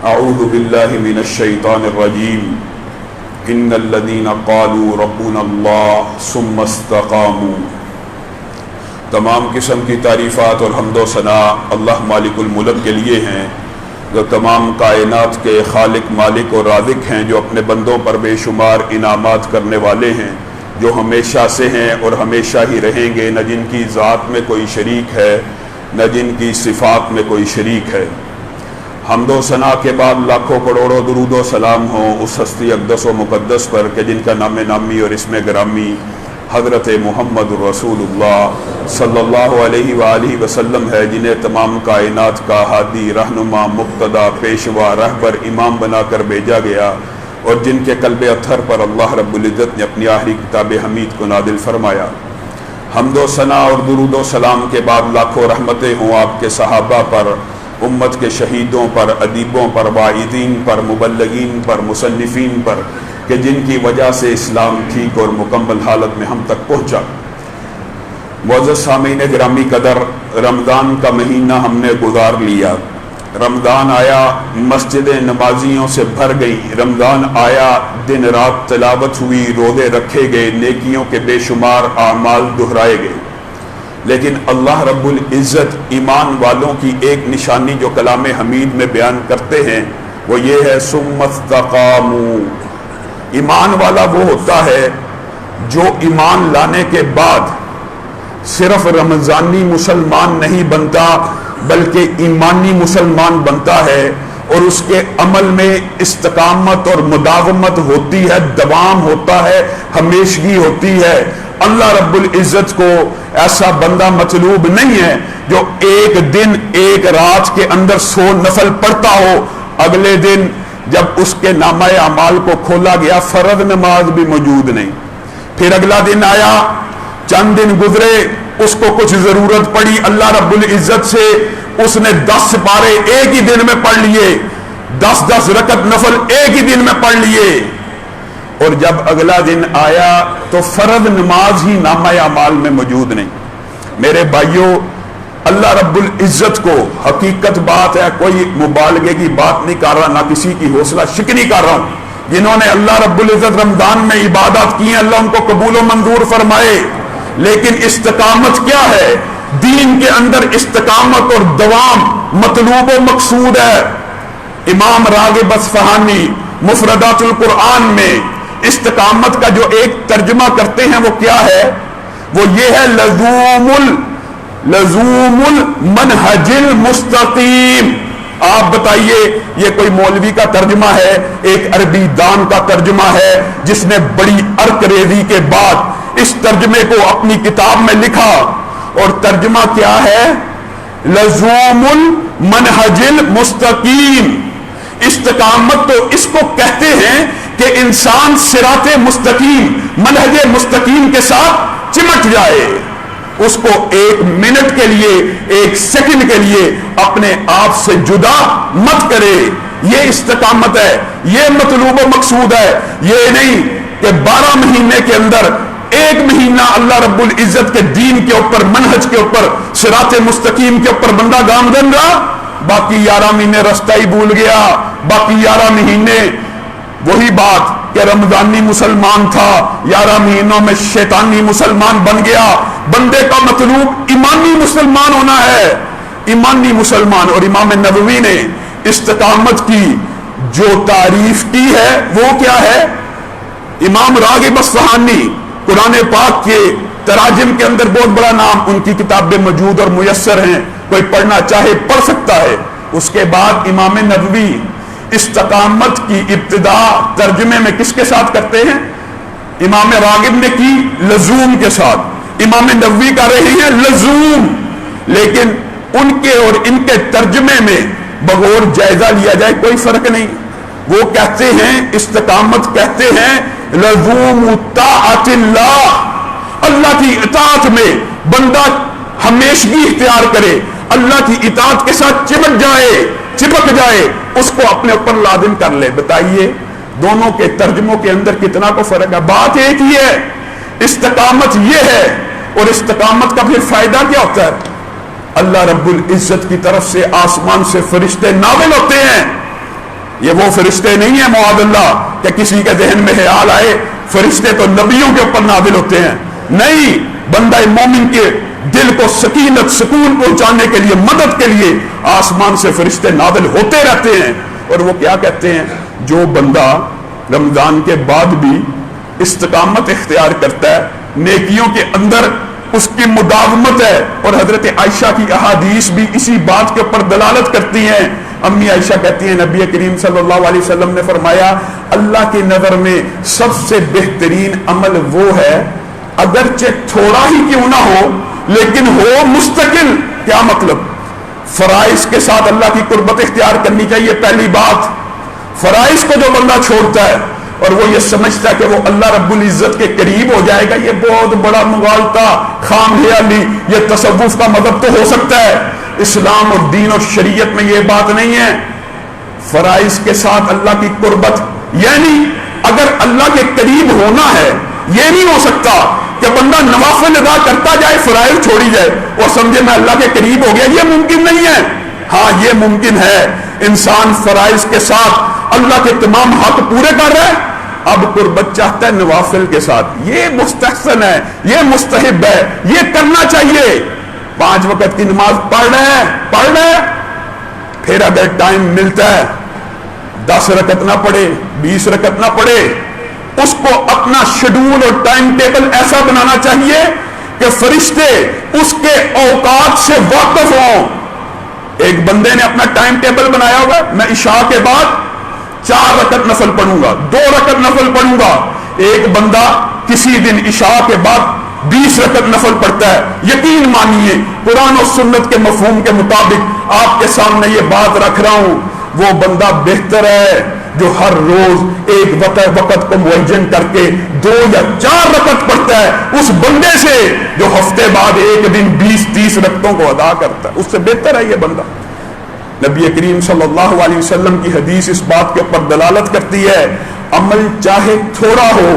اعوذ باللہ من الشیطان الرجیم ان الذین قالوا ربنا اللہ ثم استقاموا۔ تمام قسم کی تعریفات اور حمد و ثنا اللہ مالک الملک کے لیے ہیں، جو تمام کائنات کے خالق، مالک اور رازق ہیں، جو اپنے بندوں پر بے شمار انعامات کرنے والے ہیں، جو ہمیشہ سے ہیں اور ہمیشہ ہی رہیں گے، نہ جن کی ذات میں کوئی شریک ہے نہ جن کی صفات میں کوئی شریک ہے۔ حمد و ثنا کے بعد لاکھوں کروڑوں درود و سلام ہوں اس ہستی اقدس و مقدس پر کہ جن کا نام نامی اور اسم گرامی حضرت محمد رسول اللہ صلی اللہ علیہ وآلہ وسلم ہے، جنہیں تمام کائنات کا ہادی، رہنما، مقتدا، پیشوا، رہبر، امام بنا کر بھیجا گیا، اور جن کے قلب اطہر پر اللہ رب العزت نے اپنی آخری کتاب حمید کو نازل فرمایا۔ حمد و ثنا اور درود و سلام کے بعد لاکھوں رحمتیں ہوں آپ کے صحابہ پر، امت کے شہیدوں پر، ادیبوں پر، واعظین پر، مبلغین پر، مصنفین پر، کہ جن کی وجہ سے اسلام ٹھیک اور مکمل حالت میں ہم تک پہنچا۔ معزز سامعین گرامی قدر، رمضان کا مہینہ ہم نے گزار لیا۔ رمضان آیا، مسجدیں نمازیوں سے بھر گئی۔ رمضان آیا، دن رات تلاوت ہوئی، روزے رکھے گئے، نیکیوں کے بے شمار اعمال دہرائے گئے۔ لیکن اللہ رب العزت ایمان والوں کی ایک نشانی جو کلام حمید میں بیان کرتے ہیں وہ یہ ہے ثم استقاموا۔ ایمان والا وہ ہوتا ہے جو ایمان لانے کے بعد صرف رمضانی مسلمان نہیں بنتا بلکہ ایمانی مسلمان بنتا ہے، اور اس کے عمل میں استقامت اور مداومت ہوتی ہے، دوام ہوتا ہے، ہمیشگی ہوتی ہے۔ اللہ رب العزت کو ایسا بندہ مطلوب نہیں ہے جو ایک دن ایک رات کے اندر 100 نفل پڑھتا ہو، اگلے دن جب اس کے نامہ اعمال کو کھولا گیا فرض نماز بھی موجود نہیں، پھر اگلا دن آیا، چند دن گزرے، اس کو کچھ ضرورت پڑی اللہ رب العزت سے، اس نے 10 سپارے ایک ہی دن میں پڑھ لیے، 10 رکعت نفل ایک ہی دن میں پڑھ لیے، اور جب اگلا دن آیا تو فرض نماز ہی نامہ اعمال میں موجود نہیں۔ میرے بھائیوں، اللہ رب العزت کو حقیقت بات ہے، کوئی مبالغے کی بات نہیں کر رہا، نہ کسی کی حوصلہ شکنی کر رہا ہوں، جنہوں نے اللہ رب العزت رمضان میں عبادات کی ہیں اللہ ان کو قبول و منظور فرمائے، لیکن استقامت کیا ہے؟ دین کے اندر استقامت اور دوام مطلوب و مقصود ہے۔ امام راغب اصفہانی مفردات القرآن میں استقامت کا جو ایک ترجمہ کرتے ہیں وہ کیا ہے؟ وہ یہ ہے لزوم المنہج المستقیم۔ آپ بتائیے یہ کوئی مولوی کا ترجمہ ہے؟ ایک عربی دان کا ترجمہ ہے جس نے بڑی عرق ریزی کے بعد اس ترجمے کو اپنی کتاب میں لکھا، اور ترجمہ کیا ہے؟ لزوم المنہج المستقیم۔ استقامت تو اس کو کہتے ہیں کہ انسان صراط مستقیم، منہج مستقیم کے ساتھ چمٹ جائے، اس کو ایک منٹ کے لیے، ایک سیکنڈ کے لیے اپنے آپ سے جدا مت کرے۔ یہ استقامت ہے، یہ مطلوب و مقصود ہے۔ یہ نہیں کہ 12 مہینے کے اندر ایک مہینہ اللہ رب العزت کے دین کے اوپر، منہج کے اوپر، صراط مستقیم کے اوپر بندہ گامزن رہا، باقی 11 مہینے رستہ ہی بھول گیا، باقی 11 مہینے وہی بات کہ رمضانی مسلمان تھا، 11 مہینوں میں شیطانی مسلمان بن گیا۔ بندے کا مطلوب ایمانی مسلمان ہونا ہے، ایمانی مسلمان۔ اور امام نووی نے استقامت کی جو تعریف کی ہے وہ کیا ہے؟ امام راغب اصفہانی قرآن پاک کے تراجم کے اندر بہت بڑا نام، ان کی کتابیں موجود اور میسر ہیں، کوئی پڑھنا چاہے پڑھ سکتا ہے۔ اس کے بعد امام نووی استقامت کی ابتدا ترجمے میں کس کے ساتھ کرتے ہیں؟ امام راغب نے کی لزوم کے ساتھ، امام نووی کر رہے ہیں لزوم، لیکن ان کے اور ان کے ترجمے میں بغور جائزہ لیا جائے کوئی فرق نہیں۔ وہ کہتے ہیں استقامت کہتے ہیں لزوم طاعت اللہ، اللہ کی اطاعت میں بندہ ہمیشگی اختیار کرے، اللہ کی اطاعت کے ساتھ چمٹ جائے، چپک جائے، اس کو اپنے اوپر لازم کر لے۔ بتائیے دونوں کے ترجموں کے اندر کتنا کو فرق ہے؟ بات ایک ہی ہے، استقامت یہ ہے، اور استقامت کا پھر فائدہ کیا ہوتا ہے؟ اللہ رب العزت کی طرف سے آسمان سے فرشتے نازل ہوتے ہیں، یہ وہ فرشتے نہیں ہیں معاذ اللہ کہ کسی کے ذہن میں خیال آئے فرشتے تو نبیوں کے اوپر نازل ہوتے ہیں. نہیں، بندہ مومن کے دل کو سکینت سکون پہنچانے کے لیے، مدد کے لیے آسمان سے فرشتے نازل ہوتے رہتے ہیں. اور وہ کیا کہتے ہیں؟ جو بندہ رمضان کے بعد بھی استقامت اختیار کرتا ہے، نیکیوں کے اندر اس کی مداومت ہے. اور حضرت عائشہ کی احادیث بھی اسی بات کے اوپر دلالت کرتی ہیں. امی عائشہ کہتی ہیں نبی کریم صلی اللہ علیہ وسلم نے فرمایا اللہ کی نظر میں سب سے بہترین عمل وہ ہے اگرچہ تھوڑا ہی کیوں نہ ہو لیکن ہو مستقل. کیا مطلب؟ فرائض کے ساتھ اللہ کی قربت اختیار کرنی چاہیے. پہلی بات، فرائض کو جو بندہ چھوڑتا ہے اور وہ یہ سمجھتا ہے کہ وہ اللہ رب العزت کے قریب ہو جائے گا، یہ بہت بڑا مغالطہ، خام خیالی. یہ تصوف کا مذہب تو ہو سکتا ہے، اسلام اور دین اور شریعت میں یہ بات نہیں ہے. فرائض کے ساتھ اللہ کی قربت، یعنی اگر اللہ کے قریب ہونا ہے یہ نہیں ہو سکتا کہ بندہ نوافل ادا کرتا جائے فرائض چھوڑی جائے اور سمجھے میں اللہ کے قریب ہو گیا. یہ ممکن نہیں ہے. ہاں یہ ممکن ہے، انسان فرائض کے ساتھ اللہ کے تمام حق پورے کر رہا ہے، اب قربت چاہتا ہے نوافل کے ساتھ. یہ مستحسن ہے، یہ مستحب ہے، یہ کرنا چاہیے. 5 وقت کی نماز پڑھ رہے ہیں، پھر اگر ٹائم ملتا ہے 10 رکعت نہ پڑھے، 20 رکعت نہ پڑھے. اس کو اپنا شیڈول اور ٹائم ٹیبل ایسا بنانا چاہیے کہ فرشتے اس کے اوقات سے واقف ہوں. ایک بندے نے اپنا ٹائم ٹیبل بنایا ہوگا، میں عشاء کے بعد 4 رکعت نفل پڑھوں گا، 2 رکعت نفل پڑھوں گا. ایک بندہ کسی دن عشاء کے بعد 20 رکعت نفل پڑھتا ہے. یقین مانیے قرآن و سنت کے مفہوم کے مطابق آپ کے سامنے یہ بات رکھ رہا ہوں، وہ بندہ بہتر ہے جو ہر روز ایک وقت کو معین کر کے 2 یا 4 رکعت پڑھتا ہے، اس بندے سے جو ہفتے بعد ایک دن 20-30 رکعتوں کو ادا کرتا ہے. اس سے بہتر ہے یہ بندہ. نبی کریم صلی اللہ علیہ وسلم کی حدیث اس بات کے اوپر دلالت کرتی ہے عمل چاہے تھوڑا ہو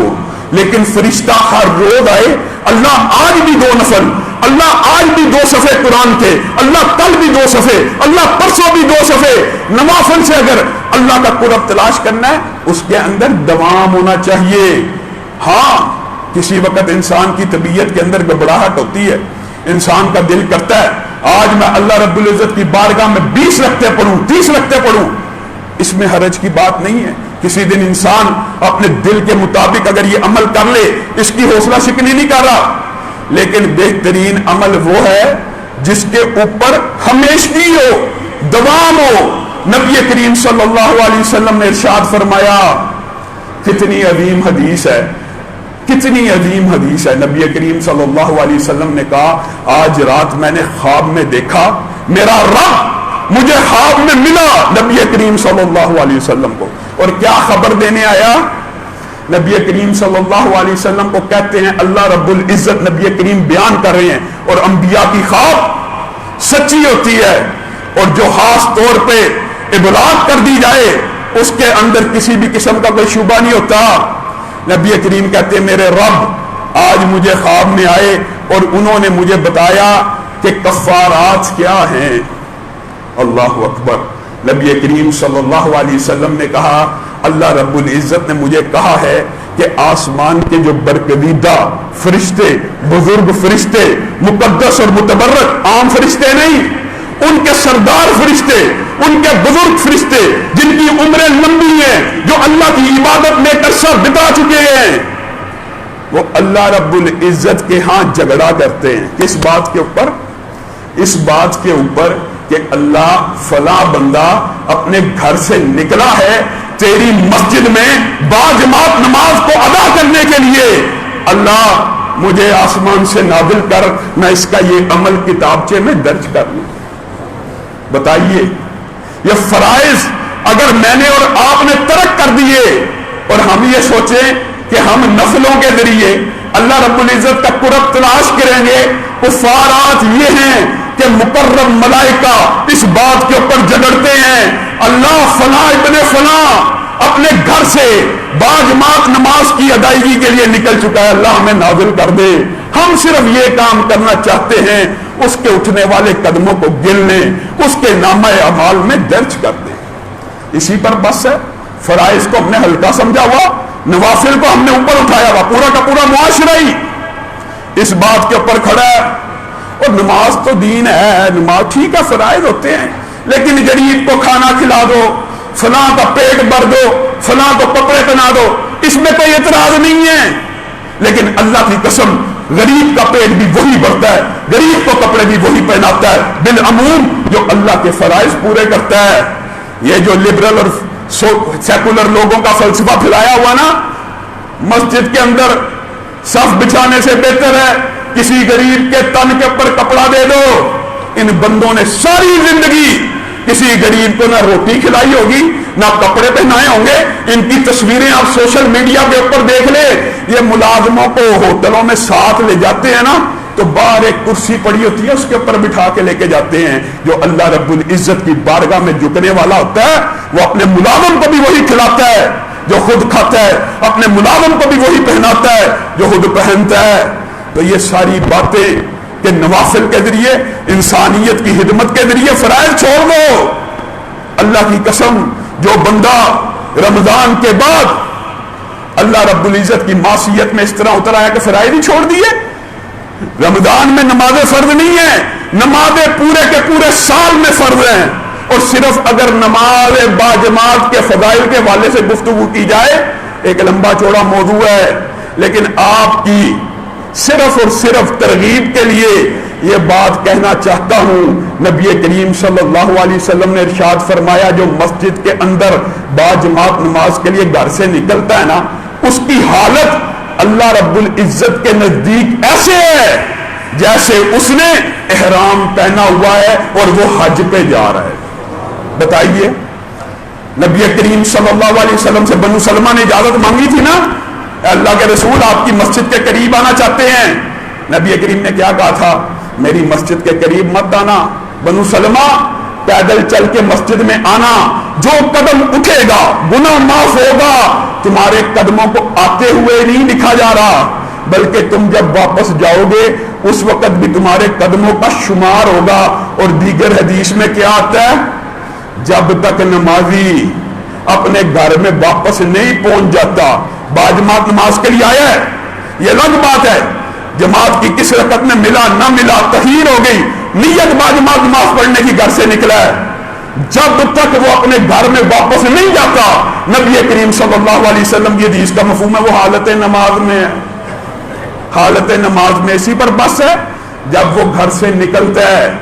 لیکن فرشتہ ہر روز آئے، اللہ آج بھی 2 نفل، اللہ آج بھی 2 صفحے قرآن کے، اللہ کل بھی 2 صفحے، اللہ پرسوں بھی 2 صفحے. نوافل سے اگر اللہ کا قرب تلاش کرنا ہے اس کے اندر دوام ہونا چاہیے. ہاں کسی وقت انسان کی طبیعت کے اندر گھبراہٹ ہوتی ہے، انسان کا دل کرتا ہے آج میں اللہ رب العزت کی بارگاہ میں 20 رکعتیں پڑھوں، 30 رکعتیں پڑھوں. اس میں حرج کی بات نہیں ہے. کسی دن انسان اپنے دل کے مطابق اگر یہ عمل کر لے، اس کی حوصلہ شکنی نہیں کر رہا. لیکن بہترین عمل وہ ہے جس کے اوپر ہمیشگی ہو، دوام ہو. نبی کریم صلی اللہ علیہ وسلم نے ارشاد فرمایا، کتنی عظیم حدیث ہے، کتنی عظیم حدیث ہے. نبی کریم صلی اللہ علیہ وسلم نے کہا آج رات میں نے خواب میں دیکھا میرا رب مجھے خواب میں ملا نبی کریم صلی اللہ علیہ وسلم کو. اور کیا خبر دینے آیا؟ نبی کریم صلی اللہ علیہ وسلم کو کہتے ہیں اللہ رب العزت، نبی کریم بیان کر رہے ہیں، اور انبیاء کی خواب سچی ہوتی ہے اور جو خاص طور پہ ابلاغ کر دی جائے اس کے اندر کسی بھی قسم کا کوئی شبہ نہیں ہوتا. نبی کریم کہتے ہیں میرے رب آج مجھے خواب میں آئے اور انہوں نے مجھے بتایا کہ کفارات کیا ہیں. اللہ اکبر. نبی کریم صلی اللہ علیہ وسلم نے کہا اللہ رب العزت نے مجھے کہا ہے کہ آسمان کے جو برگزیدہ فرشتے، بزرگ فرشتے، مقدس اور متبرک، عام فرشتے نہیں، ان کے سردار فرشتے، ان کے بزرگ فرشتے جن کی عمریں لمبی ہیں، جو اللہ کی عبادت میں عرصہ بتا چکے ہیں، وہ اللہ رب العزت کے ہاں جھگڑا کرتے ہیں. کس بات کے اوپر؟ اس بات کے اوپر کہ اللہ فلاں بندہ اپنے گھر سے نکلا ہے تیری مسجد میں باجماعت نماز کو ادا کرنے کے لیے، اللہ مجھے آسمان سے نازل کر، میں اس کا یہ عمل کتابچے میں درج کر لوں. بتائیے یہ فرائض اگر میں نے اور آپ نے ترک کر دیے اور ہم یہ سوچیں کہ ہم نفلوں کے ذریعے اللہ رب العزت کا قرب تلاش کریں گے، کفارات یہ ہیں کہ مقرب ملائکہ اس بات کے اوپر جگڑتے ہیں اللہ فلاں ابن فلاں اپنے گھر سے باجماعت نماز کی ادائیگی کے لیے نکل چکا ہے، اللہ ہمیں نازل کر دے. ہم صرف یہ کام کرنا چاہتے ہیں اس کے اٹھنے والے قدموں کو گن لیں، اس کے نامہ اعمال میں درج کر دیں. اسی پر بس ہے. فرائض کو ہم نے ہلکا سمجھا ہوا, نوافل کو ہم نے اوپر اٹھایا ہوا. پورا کا پورا معاشرہ ہی اس بات کے اوپر کھڑا ہے. اور نماز تو دین ہے, نماز ٹھیک ہے, فرائض ہوتے ہیں, لیکن غریب کو کھانا کھلا دو, فلاں کا پیٹ بھر دو, فلاں کو کپڑے پہنا دو, اس میں کوئی اعتراض نہیں ہے. لیکن اللہ کی قسم غریب کا پیٹ بھی وہی بھرتا ہے, غریب کو کپڑے بھی وہی پہناتا ہے بالعموم جو اللہ کے فرائض پورے کرتا ہے. یہ جو لبرل اور سیکولر لوگوں کا فلسفہ پھیلایا ہوا نا, مسجد کے اندر صف بچھانے سے بہتر ہے کسی غریب کے تن کے اوپر کپڑا دے دو. ان بندوں نے ساری زندگی کسی غریب کو نہ روٹی کھلائی ہوگی نہ کپڑے پہنائے ہوں گے. ان کی تصویریں آپ سوشل میڈیا کے اوپر دیکھ لیں. یہ ملازموں کو ہوٹلوں میں ساتھ لے جاتے ہیں نا, تو باہر ایک کرسی پڑی ہوتی ہے, اس کے اوپر بٹھا کے لے کے جاتے ہیں. جو اللہ رب العزت کی بارگاہ میں جھکنے والا ہوتا ہے وہ اپنے ملازم کو بھی وہی کھلاتا ہے جو خود کھاتا ہے, اپنے ملازم کو بھی وہی پہناتا ہے جو خود پہنتا ہے. تو یہ ساری باتیں کہ نوافل کے ذریعے, انسانیت کی خدمت کے ذریعے فرائض چھوڑ دو. اللہ کی قسم جو بندہ رمضان کے بعد اللہ رب العزت کی معصیت میں اس طرح اتر آیا کہ فرائض ہی چھوڑ دیے. رمضان میں نمازیں فرض نہیں ہیں, نمازیں پورے کے پورے سال میں فرض ہیں. اور صرف اگر نماز باجماعت کے فضائل کے حوالے سے گفتگو کی جائے, ایک لمبا چوڑا موضوع ہے, لیکن آپ کی صرف اور صرف ترغیب کے لیے یہ بات کہنا چاہتا ہوں. نبی کریم صلی اللہ علیہ وسلم نے ارشاد فرمایا جو مسجد کے اندر باجماعت نماز کے لیے گھر سے نکلتا ہے نا, اس کی حالت اللہ رب العزت کے نزدیک ایسے ہے جیسے اس نے احرام پہنا ہوا ہے اور وہ حج پہ جا رہا ہے. بتائیے, نبی کریم صلی اللہ علیہ وسلم سے بنو سلمہ نے اجازت مانگی تھی نا, اللہ کے رسول آپ کی مسجد کے قریب آنا چاہتے ہیں. نبی کریم نے کیا کہا تھا, میری مسجد کے قریب مت آنا. بنو سلمہ پیدل چل کے مسجد میں آنا, جو قدم اٹھے گا گناہ معاف ہوگا. تمہارے قدموں کو آتے ہوئے نہیں لکھا جا رہا, بلکہ تم جب واپس جاؤ گے اس وقت بھی تمہارے قدموں کا شمار ہوگا. اور دیگر حدیث میں کیا آتا ہے, جب تک نمازی اپنے گھر میں واپس نہیں پہنچ جاتا, باجماعت نماز کے لیے آیا ہے, یہ الگ بات ہے, جماعت کی کس رکعت میں ملا نہ ملا تخیر ہو گئی, نیت باجماعت نماز پڑھنے کی گھر سے نکلا ہے, جب تک وہ اپنے گھر میں واپس نہیں جاتا, نبی کریم صلی اللہ علیہ وسلم کی حدیث کا مفہوم ہے وہ حالت نماز میں ہے. حالت نماز میں اسی پر بس ہے. جب وہ گھر سے نکلتا ہے,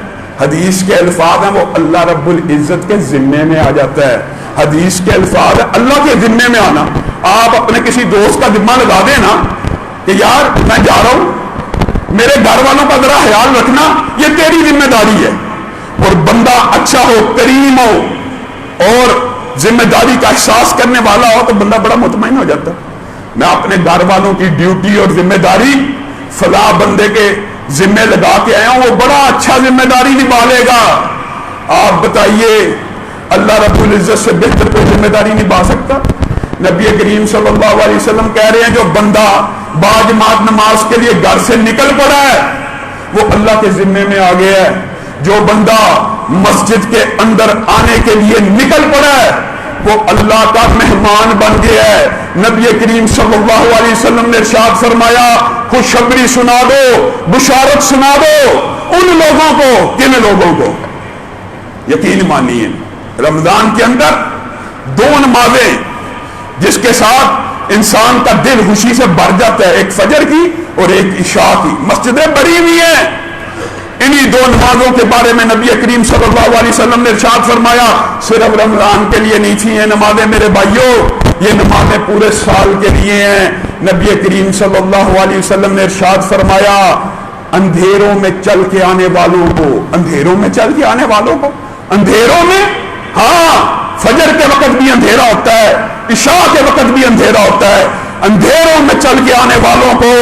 حدیث کے الفاظ ہیں وہ اللہ رب العزت کے ذمے میں آ جاتا ہے. حدیث کے الفاظ ہے اللہ کے ذمے میں آنا. آپ اپنے کسی دوست کا ذمہ لگا دیں نا کہ یار میں جا رہا ہوں, میرے گھر والوں کا ذرا خیال رکھنا, یہ تیری ذمہ داری ہے. اور بندہ اچھا ہو, کریم ہو اور ذمہ داری کا احساس کرنے والا ہو تو بندہ بڑا مطمئن ہو جاتا. میں اپنے گھر والوں کی ڈیوٹی اور ذمہ داری فلاں بندے کے ذمہ لگا کے آیا ہوں, وہ بڑا اچھا ذمہ داری نبھا لے گا. آپ بتائیے اللہ رب العزت سے بہتر کوئی ذمہ داری نبھا سکتا؟ نبی کریم صلی اللہ علیہ وسلم کہہ رہے ہیں جو بندہ باجماعت نماز کے لیے گھر سے نکل پڑا ہے وہ اللہ کے ذمے میں آ گیا ہے. جو بندہ مسجد کے اندر آنے کے لیے نکل پڑا ہے وہ اللہ کا مہمان بن گیا ہے. نبی کریم صلی اللہ علیہ وسلم نے ارشاد فرمایا خوشخبری سنا دو, بشارت سنا دو ان لوگوں کو. کن لوگوں کو؟ یقین مانیے رمضان کے اندر 2 نمازیں جس کے ساتھ انسان کا دل خوشی سے بھر جاتا ہے, ایک فجر کی اور ایک عشاء کی. مسجدیں بڑی ہوئی ہیں. انہی 2 نمازوں کے بارے میں نبی کریم صلی اللہ علیہ وسلم نے ارشاد فرمایا صرف رمضان کے لیے نہیں تھی یہ نمازیں میرے بھائیوں, یہ نمازیں پورے سال کے لیے ہیں. نبی کریم صلی اللہ علیہ وسلم نے ارشاد فرمایا اندھیروں میں چل کے آنے والوں کو, اندھیروں میں چل کے آنے والوں کو, اندھیروں میں, ہاں فجر کے وقت بھی اندھیرا ہوتا ہے, عشاء کے وقت بھی اندھیرا ہوتا ہے, اندھیروں میں چل کے آنے والوں کو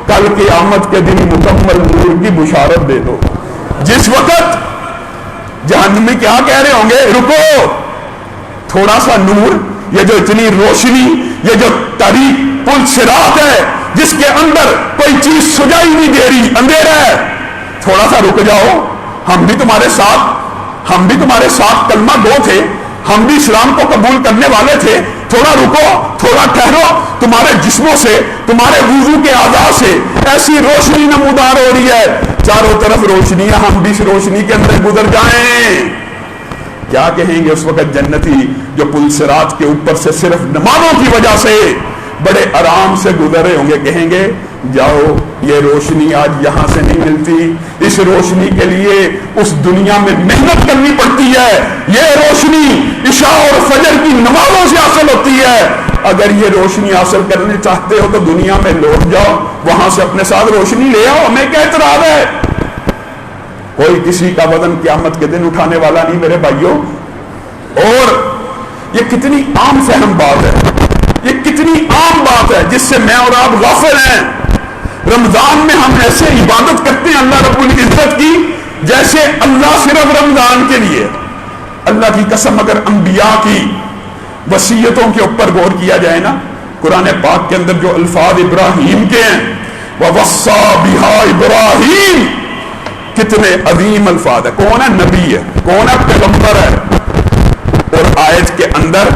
کل قیامت کے دن مکمل نور کی بشارت دے دو. جس وقت جہنمی کیا کہہ رہے ہوں گے, رکو تھوڑا سا نور, یہ جو اتنی روشنی, یہ جو طریق پل صراط ہے جس کے اندر کوئی چیز سجائی نہیں دے رہی, اندھیرا ہے, تھوڑا سا رک جاؤ, ہم بھی تمہارے ساتھ کلمہ گو تھے, ہم بھی اسلام کو قبول کرنے والے تھے، تھوڑا رکو، تھوڑا ٹھہرو، تمہارے جسموں سے، تمہارے وضو کے اعضاء سے ایسی روشنی نمودار ہو رہی ہے، چاروں طرف روشنیاں، ہم بھی اس روشنی کے اندر گزر جائیں۔ کیا کہیں گے اس وقت جنتی جو پل صراط کے اوپر سے صرف نمازوں کی وجہ سے بڑے آرام سے گزرے ہوں گے؟ کہیں گے جاؤ، یہ روشنی آج یہاں سے نہیں ملتی، اس روشنی کے لیے اس دنیا میں محنت کرنی پڑتی ہے، یہ روشنی عشاء اور فجر کی نمازوں سے حاصل ہوتی ہے۔ اگر یہ روشنی حاصل کرنے چاہتے ہو تو دنیا میں لوٹ جاؤ، وہاں سے اپنے ساتھ روشنی لے آؤ، ہمیں کیا اعتراض ہے؟ کوئی کسی کا وزن قیامت کے دن اٹھانے والا نہیں میرے بھائیوں۔ اور یہ کتنی عام فہم بات ہے، یہ کتنی عام بات ہے جس سے میں اور آپ غافل ہیں۔ رمضان میں ہم ایسے عبادت کرتے ہیں اللہ رب العزت کی جیسے اللہ صرف رمضان کے لیے۔ اللہ کی قسم اگر انبیاء کی وصیتوں کے اوپر غور کیا جائے نا، قرآن پاک کے اندر جو الفاظ ابراہیم کے ہیں، وَوَصَّى بِهَا ابراہیم، کتنے عظیم الفاظ ہے۔ کون ہے؟ نبی ہے، کون ہے؟ پیغمبر ہے۔ اور آیت کے اندر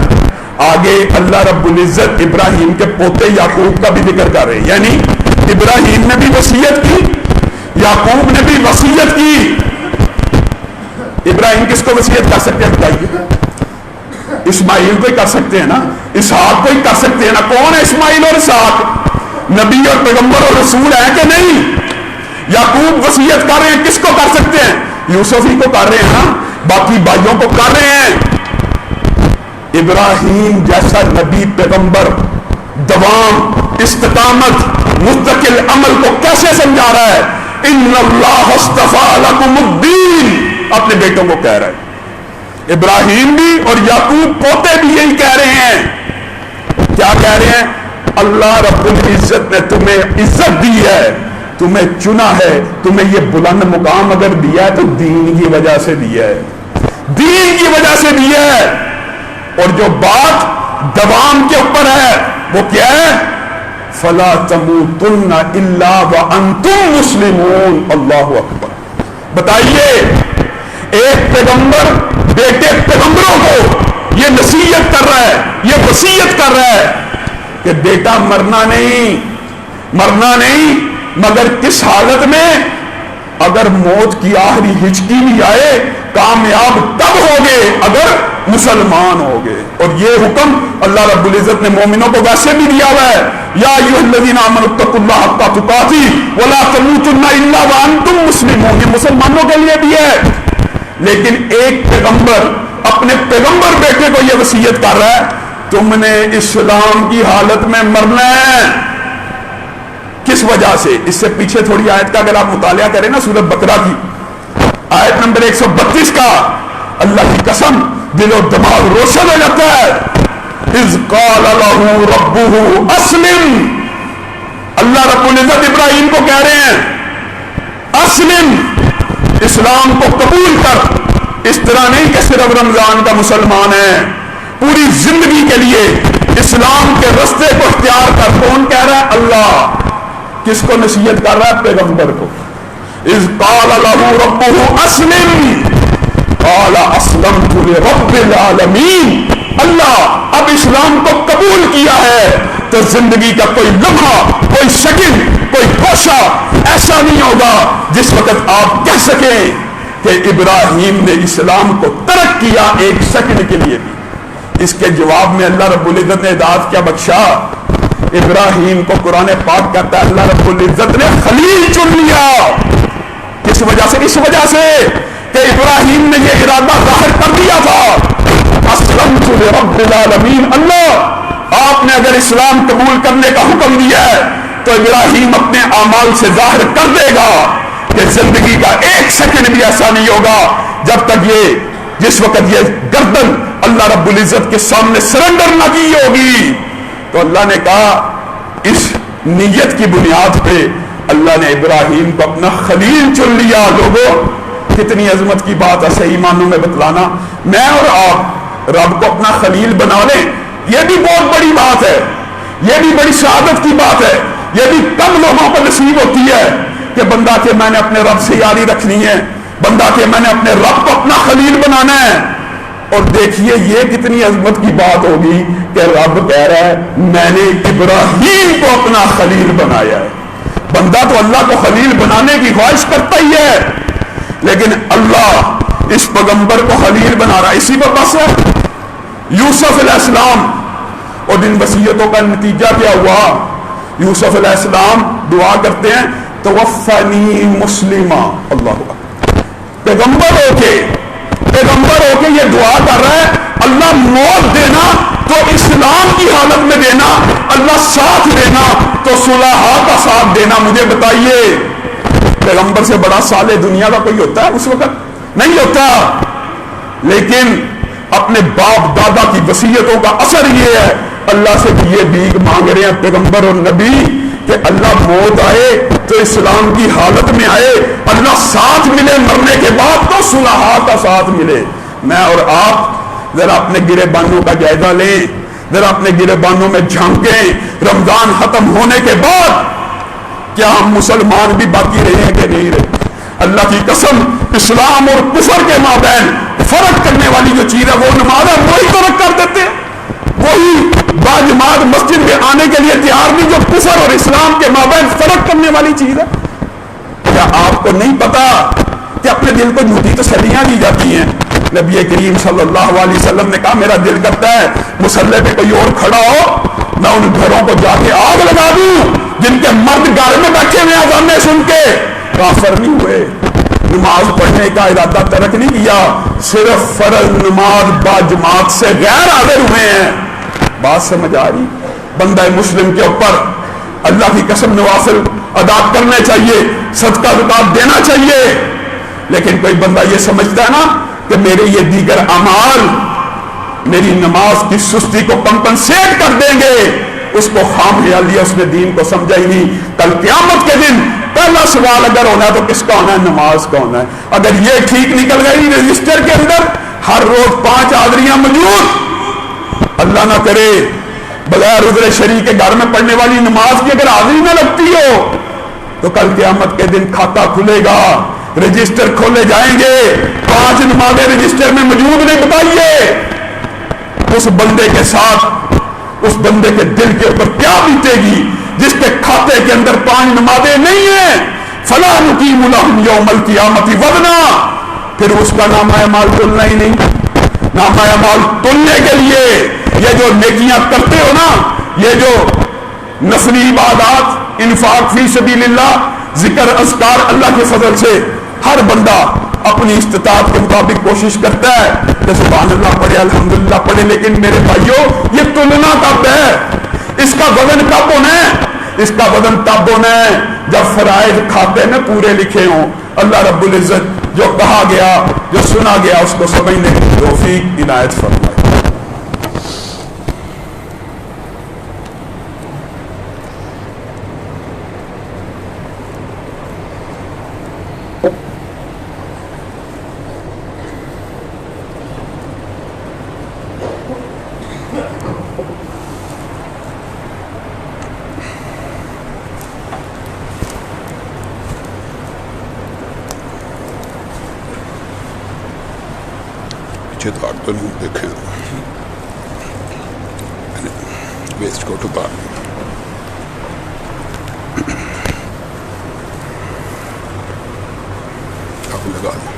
آگے اللہ رب العزت ابراہیم کے پوتے یعقوب کا بھی ذکر کر رہے ہیں، یعنی ابراہیم نے بھی وصیت کی، یعقوب نے بھی وصیت کی۔ ابراہیم کس کو وصیت کر سکتے ہیں بتائیے؟ اسماعیل کو ہی کر سکتے ہیں نا، اسحاق کو ہی کر سکتے ہیں نا۔ کون ہے اسماعیل اور اسحاق؟ نبی اور پیغمبر اور رسول ہے کہ نہیں؟ یعقوب وصیت کر رہے ہیں، کس کو کر سکتے ہیں؟ یوسف ہی کو کر رہے ہیں نا، باقی بھائیوں کو کر رہے ہیں۔ ابراہیم جیسا نبی پیغمبر دوام، استقامت، مستقل عمل کو کیسے سمجھا رہا ہے؟ ان اللہ اصطفیٰ لکم الدین، اپنے بیٹوں کو کہہ رہا ہے۔ ابراہیم بھی اور یعقوب پوتے بھی یہی کہہ رہے ہیں۔ کیا کہہ رہے ہیں؟ اللہ رب العزت نے تمہیں عزت دی ہے، تمہیں چنا ہے، تمہیں یہ بلند مقام اگر دیا ہے تو دین کی وجہ سے دیا ہے، دین کی وجہ سے دیا ہے۔ اور جو بات دوام کے اوپر ہے وہ کیا ہے؟ فلا تموتن الا وانتم مسلمون۔ اللہ اکبر۔ بتائیے، ایک پیغمبر بیٹے پیغمبروں کو یہ نصیحت کر رہا ہے، یہ وصیت کر رہا ہے کہ بیٹا مرنا نہیں، مرنا نہیں، مگر کس حالت میں؟ اگر موت کی آخری ہچکی بھی آئے، کامیاب تب ہوگے اگر مسلمان ہوگے۔ اور یہ حکم اللہ رب العزت نے مومنوں کو ویسے بھی دیا ہوا ہے، یا ایھا الذین آمنوا اتقوا اللہ حق تقاتہ ولا تموتن الا وانتم مسلمون، یہ مسلمانوں کے لیے بھی ہے۔ لیکن ایک پیغمبر اپنے پیغمبر بیٹے کو یہ وصیت کر رہا ہے، تم نے اسلام کی حالت میں مرنا ہے۔ کس وجہ سے؟ اس سے پیچھے تھوڑی آیت کا اگر آپ مطالعہ کریں نا، سورۃ بقرہ کی آیت نمبر 132 کا، اللہ کی قسم دل و دماغ روشن ہو جاتا ہے۔ اذ قال له ربه اسلم، اللہ رب العزت ابراہیم کو کہہ رہے ہیں اسلم، اسلام کو قبول کر۔ اس طرح نہیں کہ صرف رمضان کا مسلمان ہے، پوری زندگی کے لیے اسلام کے رستے کو اختیار کر۔ کون کہہ رہا ہے؟ اللہ۔ کس کو نصیحت کر رہا ہے؟ پیغمبر کو۔ اذ قال له ربه اسلم قال اسلمت لرب العالمین، اللہ اب اسلام کو قبول کیا ہے تو زندگی کا کوئی لمحہ، کوئی سیکنڈ، کوئی گوشہ ایسا نہیں ہوگا جس وقت آپ کہہ سکیں کہ ابراہیم نے اسلام کو ترک کیا ایک سیکنڈ کے لیے بھی۔ اس کے جواب میں اللہ رب العزت نے ہدایت کیا بخشا؟ ابراہیم کو قرآن پاک کہتا ہے اللہ رب العزت نے خلیل چن لیا۔ کس وجہ سے؟ اس وجہ سے کہ ابراہیم نے یہ ارادہ ظاہر کر دیا تھا، اسلمت لرب العالمین، اللہ آپ نے اگر اسلام قبول کرنے کا حکم دیا ہے تو ابراہیم اپنے اعمال سے ظاہر کر دے گا کہ زندگی کا ایک سیکنڈ بھی ایسا نہیں ہوگا جب تک یہ، جس وقت یہ گردن اللہ رب العزت کے سامنے سرنڈر نہ کی ہوگی۔ تو اللہ نے کہا، اس نیت کی بنیاد پہ اللہ نے ابراہیم کو اپنا خلیل چن لیا۔ لوگوں، کتنی عظمت کی بات ہے صحیح معنوں میں بتلانا۔ میں اور آپ رب کو اپنا خلیل بنا لیں، یہ بھی بہت بڑی بات ہے، یہ بھی بڑی سعادت کی بات ہے۔ یہ بھی کم لوگوں کو نصیب ہوتی ہے کہ بندہ کہ میں نے اپنے رب سے یاری رکھنی ہے، بندہ کہ میں نے اپنے رب کو اپنا خلیل بنانا ہے۔ اور دیکھیے یہ کتنی عظمت کی بات ہوگی کہ رب کہہ رہا ہے میں نے ابراہیم کو اپنا خلیل بنایا ہے. بندہ تو اللہ کو خلیل بنانے کی خواہش کرتا ہی ہے، لیکن اللہ اس پیغمبر کو خلیل بنا رہا ہے. اسی پر بس ہے یوسف علیہ السلام اور ان وصیتوں کا نتیجہ کیا ہوا؟ یوسف علیہ السلام دعا کرتے ہیں توفنی مسلمہ. اللہ اکبر، پیغمبر ہو کے یہ دعا کر رہا ہے اللہ موت دینا تو اسلام کی حالت میں دینا، اللہ ساتھ دینا تو صلحاء کا ساتھ دینا. مجھے بتائیے پیغمبر سے بڑا صالح دنیا کا کوئی ہوتا ہے؟ اس وقت نہیں ہوتا. لیکن اپنے باپ دادا کی وصیتوں کا اثر یہ ہے اللہ سے کہ یہ بھیک مانگ رہے ہیں پیغمبر اور نبی کہ اللہ موت آئے تو اسلام کی حالت میں آئے، اللہ ساتھ ملے مرنے کے بعد تو صلحاء کا ساتھ ملے. میں اور آپ ذرا اپنے گرے بانوں کا جائزہ لیں، ذرا اپنے گرے بانوں میں جھانکیں. رمضان ختم ہونے کے بعد کیا ہم مسلمان بھی باقی رہے ہیں کہ نہیں رہے؟ اللہ کی قسم اسلام اور کفر کے مابین فرق کرنے والی جو چیز ہے وہ نماز ہے، وہی فرق کر دیتے ہیں. وہی باجماعت مسجد میں آنے کے لیے تیار نہیں جو کفر اور اسلام کے مابین فرق کرنے والی چیز ہے. کیا آپ کو نہیں پتا کہ اپنے دل کو جھوٹی تسلیاں دی جاتی ہیں؟ نبی کریم صلی اللہ علیہ وسلم نے کہا میرا دل کرتا ہے مصلی پہ کوئی اور کھڑا ہو میں ان گھروں کو جا کے آگ لگا دوں جن کے مرد گھر میں بیٹھے ہوئے اذانیں سن کے کافر نہیں ہوئے. نماز پڑھنے کا ارادہ ترک نہیں کیا، صرف فرض نماز باجماعت سے غیر حاضر ہوئے ہیں. بات سمجھ آ رہی؟ بندہ مسلم کے اوپر اللہ کی قسم نوافل ادا کرنے چاہیے، صدقہ زکات دینا چاہیے، لیکن کوئی بندہ یہ سمجھتا ہے نا کہ میرے یہ دیگر اعمال میری نماز کی سستی کو کمپنسیٹ کر دیں گے، اس کو خام خیال لیا، اس نے دین کو سمجھا ہی نہیں. کل قیامت کے دن پہلا سوال اگر ہونا ہے تو کس کا ہونا ہے؟ نماز کا ہونا ہے. اگر یہ ٹھیک نکل گئی رجسٹر کے اندر ہر روز 5 حاضریاں موجود، اللہ نہ کرے بغیر عذر شرعی کے گھر میں پڑھنے والی نماز کی اگر حاضری نہ لگتی ہو تو کل قیامت کے دن کھاتا کھلے گا، رجسٹر کھولے جائیں گے، 5 نمازیں رجسٹر میں موجود نہیں. بتائیے اس بندے کے ساتھ اس بندے کے دل کے اوپر کیا بیتے گی جس کے کھاتے کے اندر 5 نمازیں نہیں ہیں. فلا نقیم لہم یوم القیامت وزنا، پھر اس کا نامہ اعمال تلنا ہی نہیں. نامہ اعمال تلنے کے لیے یہ جو نیکیاں کرتے ہو نا، یہ جو نفلی عبادات، انفاق فی سبیل اللہ، ذکر اذکار، اللہ کے فضل سے ہر بندہ اپنی استطاعت کے مطابق کوشش کرتا ہے کہ سبحان اللہ پڑھے، الحمدللہ پڑھے، لیکن میرے بھائیوں یہ تلنا کب ہے؟ اس کا وزن کب ہونا ہے؟ اس کا وزن تب ہونا ہے جب فرائض کھاتے میں پورے لکھے ہوں. اللہ رب العزت جو کہا گیا جو سنا گیا اس کو سمجھنے کی توفیق عنایت فرمائے. تو نہیں دیکھیں ویسٹ کو ٹپا اب لگا دیں.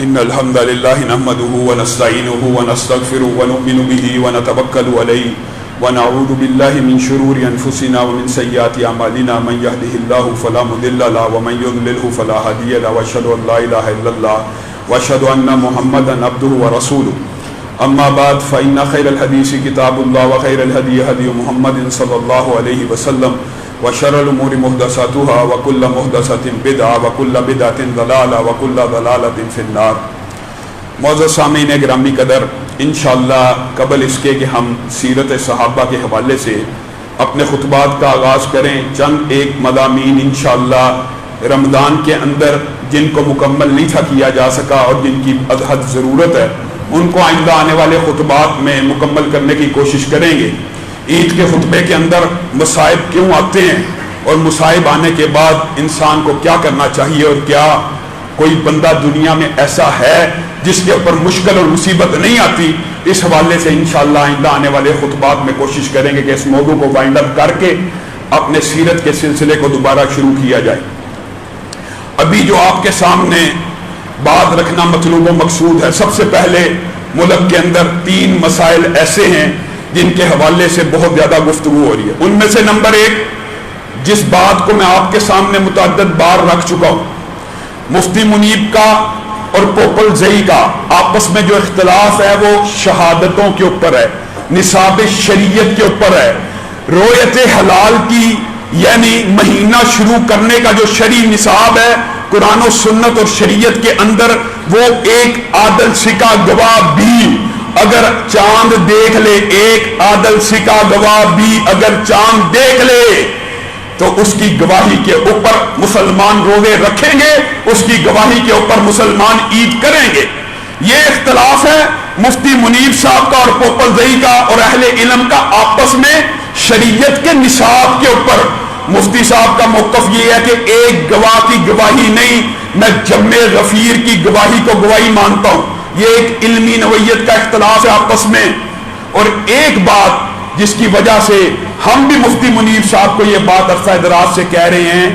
إن الحمد لله نحمده ونستعينه ونستغفره ونؤمن به ونتوكل عليه ونعوذ بالله من شرور أنفسنا ومن سيئات أعمالنا من يهده الله فلا مضل له ومن يضلله فلا هادي له وأشهد أن لا إله إلا الله وأشهد أن محمدا عبده ورسوله أما بعد فإن خير الحديث كتاب الله وخير الهدي هدي محمد صلى الله عليه وسلم وشر الأمور محدثاتها وكل محدثة بدعة وكل بدعة ضلالة وكل ضلالة في النار. معزز سامعین گرامی قدر، انشاءاللہ قبل اس کے کہ ہم سیرت صحابہ کے حوالے سے اپنے خطبات کا آغاز کریں، چند ایک مضامین انشاءاللہ رمضان کے اندر جن کو مکمل نہیں تھا کیا جا سکا اور جن کی ازحد ضرورت ہے ان کو آئندہ آنے والے خطبات میں مکمل کرنے کی کوشش کریں گے. عید کے خطبے کے اندر مصائب کیوں آتے ہیں اور مصائب آنے کے بعد انسان کو کیا کرنا چاہیے، اور کیا کوئی بندہ دنیا میں ایسا ہے جس کے اوپر مشکل اور مصیبت نہیں آتی، اس حوالے سے انشاءاللہ آئندہ آنے والے خطبات میں کوشش کریں گے کہ اس موضوع کو وائنڈ اپ کر کے اپنے سیرت کے سلسلے کو دوبارہ شروع کیا جائے. ابھی جو آپ کے سامنے بات رکھنا مطلوب و مقصود ہے، سب سے پہلے ملک کے اندر 3 مسائل ایسے ہیں جن کے حوالے سے بہت زیادہ گفتگو ہو رہی ہے. ان میں سے نمبر 1، جس بات کو میں آپ کے سامنے متعدد بار رکھ چکا ہوں، مفتی منیب کا اور پوپل زئی کا آپس میں جو اختلاف ہے وہ شہادتوں کے اوپر ہے، نصاب شریعت کے اوپر ہے. رویت حلال کی یعنی مہینہ شروع کرنے کا جو شرعی نصاب ہے قرآن و سنت اور شریعت کے اندر، وہ ایک عادل سکہ گواہ بھی اگر چاند دیکھ لے، ایک عادل سکہ گواہ بھی اگر چاند دیکھ لے تو اس کی گواہی کے اوپر مسلمان روزے رکھیں گے، اس کی گواہی کے اوپر مسلمان عید کریں گے. یہ اختلاف ہے مفتی منیب صاحب کا اور پوپل زئی کا اور اہل علم کا آپس میں شریعت کے نصاب کے اوپر. مفتی صاحب کا موقف یہ ہے کہ ایک گواہ کی گواہی نہیں، میں جمع غفیر کی گواہی کو گواہی مانتا ہوں. یہ ایک علمی نوعیت کا اختلاف ہے آپس میں. اور ایک بات جس کی وجہ سے ہم بھی مفتی منیب صاحب کو یہ بات عرصہ دراز سے کہہ رہے ہیں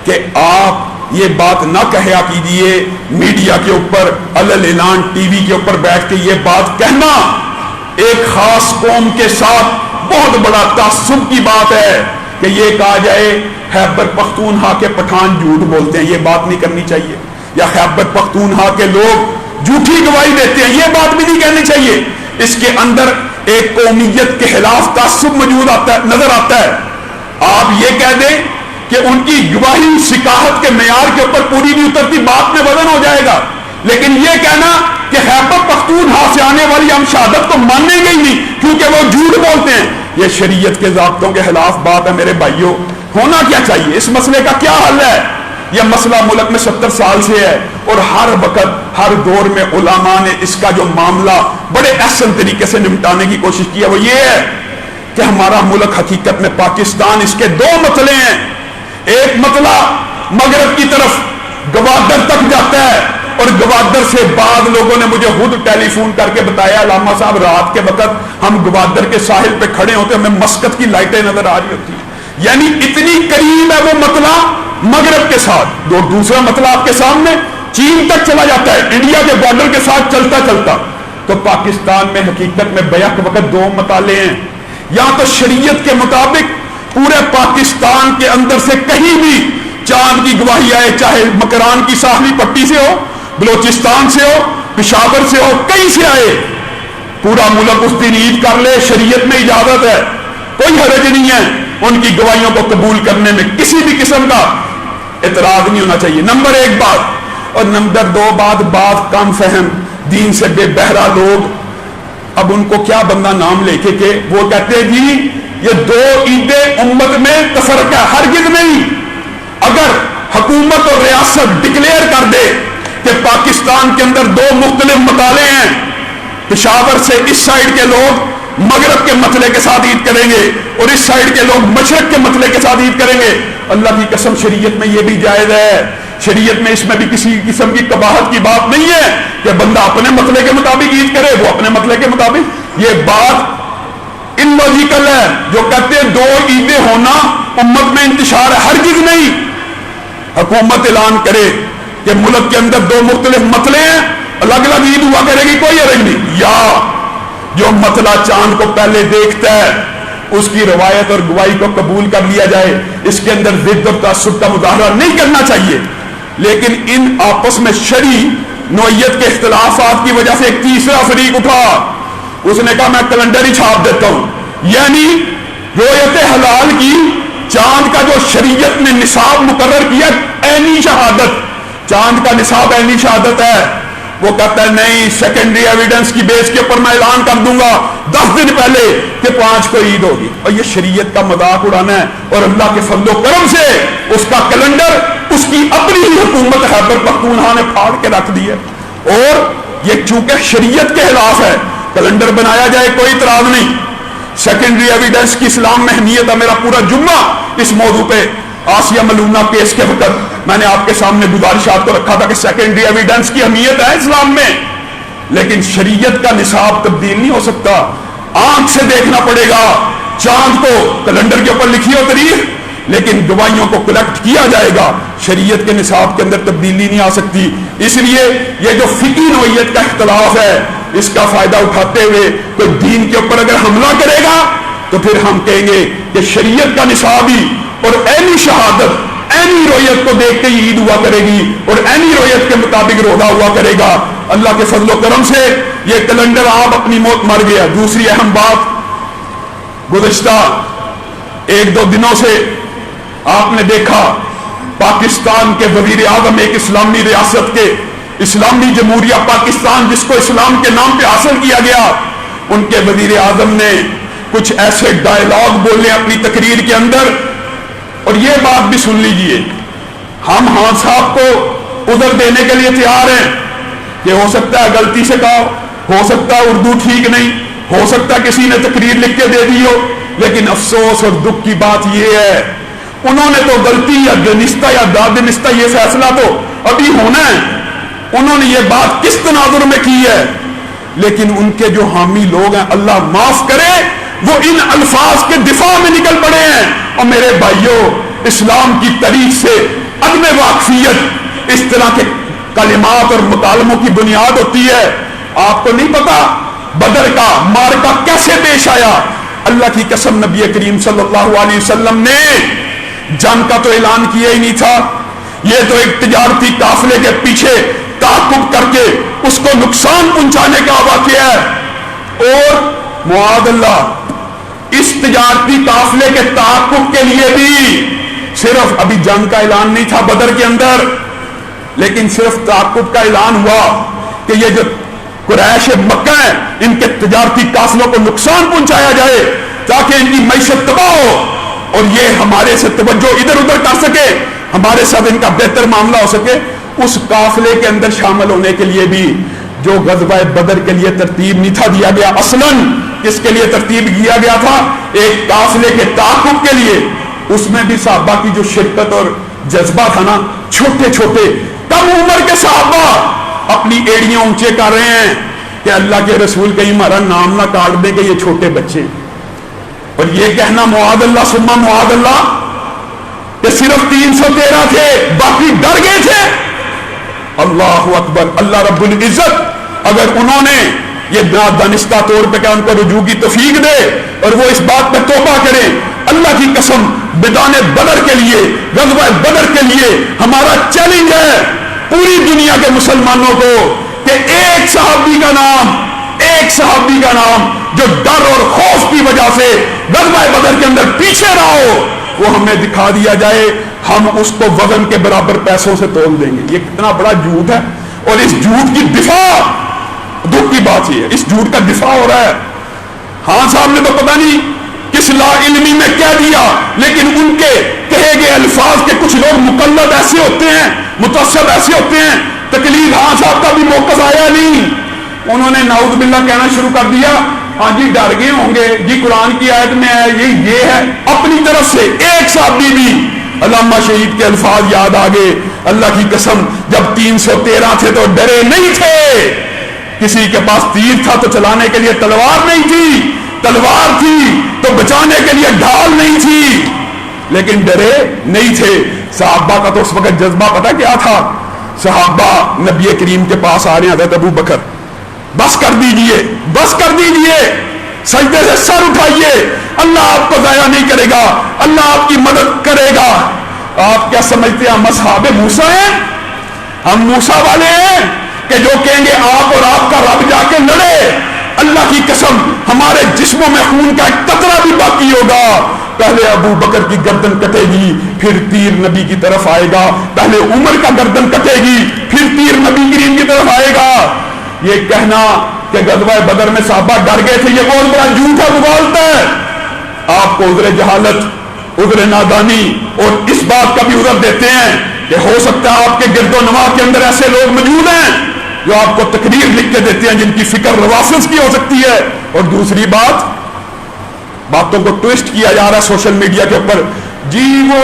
کہ آپ یہ بات نہ کہا کیجیے میڈیا کے اوپر، علل اعلان ٹی وی کے اوپر بیٹھ کے یہ بات کہنا ایک خاص قوم کے ساتھ بہت بڑا تعصب کی بات ہے کہ یہ کہا جائے خیبر پختونخوا کے پٹھان جھوٹ بولتے ہیں، یہ بات نہیں کرنی چاہیے. یا خیبر پختونخوا کے لوگ جھوٹی گواہی دیتے ہیں، یہ بات بھی نہیں کہنی چاہیے. اس کے اندر ایک قومیت کے خلاف تعصب موجود نظر آتا ہے. آپ یہ کہہ دیں کہ ان کی گواہی سکاہت کے معیار کے اوپر پوری نہیں اترتی، بات میں وزن ہو جائے گا. لیکن یہ کہنا کہ خیبر پختونخوا سے آنے والی ہم شہادت کو مانیں گے ہی نہیں کیونکہ وہ جھوٹ بولتے ہیں، یہ شریعت کے ضابطوں کے خلاف بات ہے. میرے بھائیوں، ہونا کیا چاہیے؟ اس مسئلے کا کیا حل ہے؟ یہ مسئلہ ملک میں 70 سال سے ہے اور ہر وقت ہر دور میں علماء نے اس کا جو معاملہ بڑے احسن طریقے سے نمٹانے کی کوشش کی ہے. وہ یہ ہے کہ ہمارا ملک حقیقت میں پاکستان، اس کے 2 مسئلے ہیں. ایک مسئلہ مغرب کی طرف گوادر تک جاتا ہے اور گوادر سے بعد لوگوں نے مجھے خود ٹیلی فون کر کے بتایا، علامہ صاحب رات کے وقت ہم گوادر کے ساحل پہ کھڑے ہوتے ہمیں مسقط کی لائٹیں نظر آ رہی ہوتی. یعنی اتنی قریب ہے وہ مسئلہ مغرب کے ساتھ. دوسرا مسئلہ آپ کے سامنے چین تک چلا جاتا ہے، انڈیا کے بارڈر کے ساتھ چلتا چلتا. تو پاکستان میں حقیقت میں بیک وقت 2 مسئلے ہیں. یا تو شریعت کے مطابق پورے پاکستان کے اندر سے کہیں بھی چاند کی گواہی آئے، چاہے مکران کی ساحلی پٹی سے ہو، بلوچستان سے ہو، پشاور سے ہو، کہیں سے آئے، پورا ملک اس دن عید کر لے. شریعت میں اجازت ہے، کوئی حرج نہیں ہے ان کی گواہیوں کو قبول کرنے میں، کسی بھی قسم کا اعتراض نہیں ہونا چاہیے. نمبر 1 بات. اور نمبر 2 بات کم فہم دین سے بے بہرا لوگ، اب ان کو کیا بندہ نام لے کے کہ وہ کہتے ہیں جی یہ 2 عیدیں امت میں تفرقہ، ہرگز نہیں. اگر حکومت اور ریاست ڈکلیئر کر دے کہ پاکستان کے اندر 2 مختلف مسئلے ہیں، پشاور سے اس سائیڈ کے لوگ مغرب کے مسئلے کے ساتھ عید کریں گے اور اس سائیڈ کے لوگ مشرق کے مسئلے کے ساتھ عید کریں گے، اللہ کی قسم شریعت میں یہ بھی جائز ہے. شریعت میں اس میں بھی کسی قسم کی قباحت کی بات نہیں ہے کہ بندہ اپنے مسئلے کے مطابق عید کرے، وہ اپنے مسئلے کے مطابق. یہ بات انلوجیکل ہے جو کہتے ہیں 2 عیدیں ہونا امت میں انتشار ہے، ہرگز نہیں. حکومت اعلان کرے کہ ملک کے اندر 2 مختلف مسئلے ہیں، الگ الگ عید ہوا کرے گی، کوئی حرج نہیں. یا جو مسئلہ چاند کو پہلے دیکھتا ہے اس کی روایت اور گواہی کو قبول کر لیا جائے، اس کے اندر ضد اور تعصب کا مظاہرہ نہیں کرنا چاہیے۔ لیکن ان آپس میں شرعی نوعیت کے اختلافات کی وجہ سے ایک تیسرا فریق اٹھا، اس نے کہا میں کیلنڈر ہی چھاپ دیتا ہوں، یعنی رؤیت حلال کی، چاند کا جو شریعت نے نصاب مقرر کیا عینی شہادت، چاند کا نصاب عینی شہادت ہے، وہ کہتا ہے نہیں، سیکنڈری ایویڈنس کی بیس کے اوپر میں اعلان کر دوں گا 10 دن پہلے کہ 5 کو عید ہوگی، اور یہ شریعت کا مذاق اڑانا ہے۔ اور اللہ کے فضل و کرم سے اس کا کیلنڈر اس کی اپنی ہی حکومت خیبر پختونخوا نے پھاڑ کے رکھ دی ہے، اور یہ چونکہ شریعت کے خلاف ہے، کیلنڈر بنایا جائے کوئی اعتراض نہیں۔ سیکنڈری ایویڈنس کی اسلام میں اہمیت ہے، میرا پورا جمعہ اس موضوع پہ آسیہ ملونہ کیس کے وقت میں نے آپ کے سامنے گزارشات کو رکھا تھا کہ سیکنڈری ایویڈنس کی اہمیت ہے اسلام میں، لیکن شریعت کا نصاب تبدیل نہیں ہو سکتا، آنکھ سے دیکھنا پڑے گا۔ چاند کو کیلنڈر کے اوپر لکھی ہو تاریخ، لیکن گواہیوں کو کلیکٹ کیا جائے گا، شریعت کے نصاب کے اندر تبدیلی نہیں آ سکتی۔ اس لیے یہ جو فقہی نوعیت کا اختلاف ہے، اس کا فائدہ اٹھاتے ہوئے کوئی دین کے اوپر اگر حملہ کرے گا تو پھر ہم کہیں گے کہ شریعت کا نصاب ہی اور عینی شہادت، عینی رویت کو دیکھ کے عید ہوا کرے گی اور عینی رویت کے مطابق روزہ ہوا کرے گا۔ اللہ کے فضل و کرم سے یہ کیلنڈر آپ اپنی موت مر گیا۔ دوسری اہم بات، گزشتہ 1-2 دنوں سے آپ نے دیکھا پاکستان کے وزیر اعظم، ایک اسلامی ریاست کے، اسلامی جمہوریہ پاکستان جس کو اسلام کے نام پہ حاصل کیا گیا، ان کے وزیر اعظم نے کچھ ایسے ڈائلاگ بولے اپنی تقریر کے اندر، اور یہ بات بھی سن لیجئے، ہم خان صاحب کو عذر دینے کے لیے تیار ہیں کہ ہو سکتا ہے غلطی سے کہا ہو سکتا ہے اردو ٹھیک نہیں، ہو سکتا ہے کسی نے تقریر لکھ کے دے دی ہو، لیکن افسوس اور دکھ کی بات یہ ہے انہوں نے تو غلطی یا دانستہ یا دادنستہ یہ فیصلہ تو ابھی ہونا ہے، انہوں نے یہ بات کس تناظر میں کی ہے، لیکن ان کے جو حامی لوگ ہیں اللہ معاف کرے وہ ان الفاظ کے دفاع میں نکل پڑے ہیں۔ اور میرے بھائیوں، اسلام کی تاریخ سے عدم واقفیت اس طرح کے کلمات اور مکالموں کی بنیاد ہوتی ہے۔ آپ کو نہیں پتا بدر کا معرکہ کیسے پیش آیا؟ اللہ کی قسم، نبی کریم صلی اللہ علیہ وسلم نے جنگ کا تو اعلان کیا ہی نہیں تھا، یہ تو ایک تجارتی قافلے کے پیچھے تعاقب کر کے اس کو نقصان پہنچانے کا واقعہ ہے، اور معاذ اللہ اس تجارتی قافلے کے تعاقب کے لیے بھی صرف ابھی جنگ کا اعلان نہیں تھا بدر کے اندر، لیکن صرف تعاقب کا اعلان ہوا کہ یہ جو قریش مکہ ہیں ان کے تجارتی قافلوں کو نقصان پہنچایا جائے تاکہ ان کی معیشت تباہ ہو اور یہ ہمارے سے توجہ ادھر ادھر کر سکے، ہمارے ساتھ ان کا بہتر معاملہ ہو سکے۔ اس قافلے کے اندر شامل ہونے کے لیے بھی جو غزوہ بدر کے لیے ترتیب نہیں تھا دیا گیا، اصلاً کس کے لیے ترتیب کیا گیا تھا؟ ایک قافلے کے تعاقب کے لیے۔ اس میں بھی صحابہ کی جو شرکت اور جذبہ تھا نا، چھوٹے چھوٹے کم عمر کے صحابہ اپنی ایڑیاں اونچے کر رہے ہیں کہ اللہ کے رسول کہیں ہمارا نام نہ کاٹ دیں کہ یہ چھوٹے بچے، اور یہ کہنا معاذ اللہ ثم معاذ اللہ کہ صرف 313 تھے، باقی ڈر گئے تھے۔ اللہ اکبر، اللہ رب العزت اگر انہوں نے یہ دانستہ طور پہ کہ ان کو رجوع کی توفیق دے اور وہ اس بات پہ توبہ کریں، اللہ کی قسم میدان بدر کے لیے، غزوہ بدر کے لیے ہمارا چیلنج ہے پوری دنیا کے مسلمانوں کو کہ ایک صحابی کا نام جو ڈر اور خوف کی وجہ سے غزوہ بدر کے اندر پیچھے رہا ہو وہ ہمیں دکھا دیا جائے، ہم اس کو وزن کے برابر پیسوں سے تول دیں گے۔ یہ کتنا بڑا جھوٹ ہے، اور اس جھوٹ کی دفاع، دکھ کی بات یہ ہے اس جھوٹ کا دفاع ہو رہا ہے۔ خان صاحب نے تو پتہ نہیں کس لا علمی میں کہہ دیا، لیکن ان کے کہے گئے الفاظ کے کچھ لوگ مقلد ایسے ہوتے ہیں، متعصب ایسے ہوتے ہیں، تکلیف خان صاحب کا بھی موقف آیا نہیں، انہوں نے نعوذ باللہ کہنا شروع کر دیا، ہاں جی ڈر گئے ہوں گے جی، قرآن کی آیت میں ہے یہ ہے، اپنی طرف سے ایک صحابی بھی علامہ شہید کے الفاظ یاد آ گئے، اللہ کی قسم جب 313 تھے تو ڈرے نہیں تھے، کسی کے پاس تیر تھا تو چلانے کے لیے تلوار نہیں تھی، تلوار تھی تو بچانے کے لیے ڈھال نہیں تھی، لیکن ڈرے نہیں تھے۔ صحابہ کا تو اس وقت جذبہ پتہ کیا تھا؟ صحابہ نبی کریم کے پاس آ رہے ہیں، حضرت ابو بکر بس کر دیجئے، بس کر دیجئے، سجدے سے سر اٹھائیے، اللہ آپ کو ضائع نہیں کرے گا، اللہ آپ کی مدد کرے گا۔ آپ کیا سمجھتے ہیں ہم اصحاب موسیٰ ہیں؟ ہم موسیٰ والے ہیں کہ جو کہیں گے آپ اور آپ کا رب جا کے لڑے؟ اللہ کی قسم ہمارے جسموں میں خون کا ایک قطرہ بھی باقی ہوگا، پہلے ابو بکر کی گردن کٹے گی، پھر تیر نبی کی طرف آئے گا، پہلے عمر کا گردن کٹے گی، پھر تیر نبی کریم کی طرف آئے گا۔ یہ کہنا کہ غزوہ بدر میں صحابہ ڈر گئے تھے، یہ بہت بڑا جھوٹ ہے، مغالطہ ہے۔ آپ کو عذر جہالت، عذر نادانی اور اس بات کا بھی عذر دیتے ہیں کہ ہو سکتا ہے آپ کے گرد و نواح کے اندر ایسے لوگ موجود ہیں جو آپ کو تقریر لکھ کے دیتے ہیں جن کی فکر روافض کی ہو سکتی ہے۔ اور دوسری بات، باتوں کو ٹویسٹ کیا جا رہا ہے سوشل میڈیا کے اوپر، جی وہ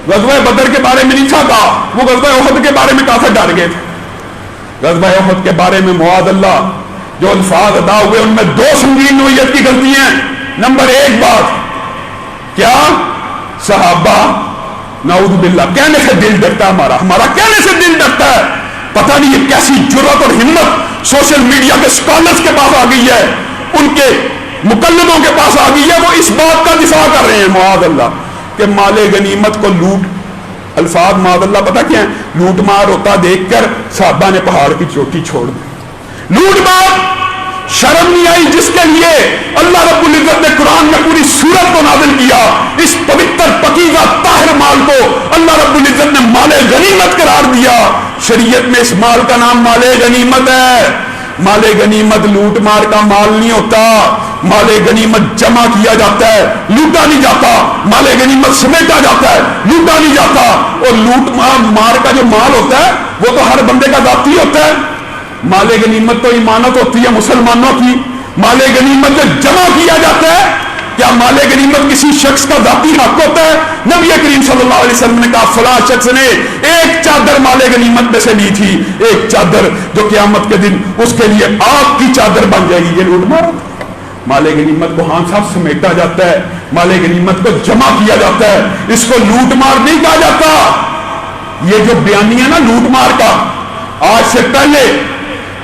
غزوہ بدر کے بارے میں نہیں تھا کہا، وہ غزوہ احد کے بارے میں کہا تھا، ڈر گئے تھے۔ غزوہ احد کے بارے میں معاذ اللہ جو الفاظ ادا ہوئے ان میں دو سنگین نوعیت کی غلطی ہیں۔ نمبر ایک بات، کیا صحابہ نعوذ باللہ کہنے سے دل ڈرتا ہے، ہمارا کہنے سے دل ڈرتا ہے۔ پتہ نہیں یہ کیسی جرأت اور ہمت سوشل میڈیا کے سکالرز کے پاس آ گئی ہے، ان کے مقلدوں کے پاس آ گئی ہے، وہ اس بات کا دفاع کر رہے ہیں معاذ اللہ کہ مال غنیمت کو لوٹ، الفاظ معاذ اللہ پتہ کیا ہے، لوٹ مار ہوتا دیکھ کر صحابہ نے پہاڑ کی چوٹی چھوڑ دی۔ لوٹ مار شرم نہیں آئی جس کے لیے اللہ رب العزت نے قرآن میں پوری سورت کو نازل کیا، اس پوتر پکیزہ طاہر مال کو اللہ رب العزت نے مال غنیمت قرار دیا۔ شریعت میں اس مال کا نام مال غنیمت ہے۔ مال غنیمت لوٹ مار کا مال نہیں ہوتا، مال غنیمت جمع کیا جاتا ہے، لوٹا نہیں جاتا۔ مال غنیمت سمیٹا جاتا ہے، لوٹا نہیں جاتا۔ اور لوٹ مار کا جو مال ہوتا ہے وہ تو ہر بندے کا ذاتی ہوتا ہے۔ مال غنیمت تو امانت ہوتی ہے مسلمانوں کی، مال غنیمت جو جمع کیا جاتا ہے، کیا مال غنیمت کسی شخص کا ذاتی حق ہوتا ہے؟ نبی کریم صلی اللہ علیہ وسلم نے کہا فلاں شخص نے ایک چادر مال غنیمت میں سے لی تھی، ایک چادر جو قیامت کے دن اس کے لیے آگ کی چادر بن جائے گی۔ یہ لوٹ مار، مال غنیمت کو ہاں صاحب سمیٹا جاتا ہے، مال غنیمت کو جمع کیا جاتا ہے، اس کو لوٹ مار نہیں کہا جاتا۔ یہ جو بیانی ہے نا لوٹ مار کا، آج سے پہلے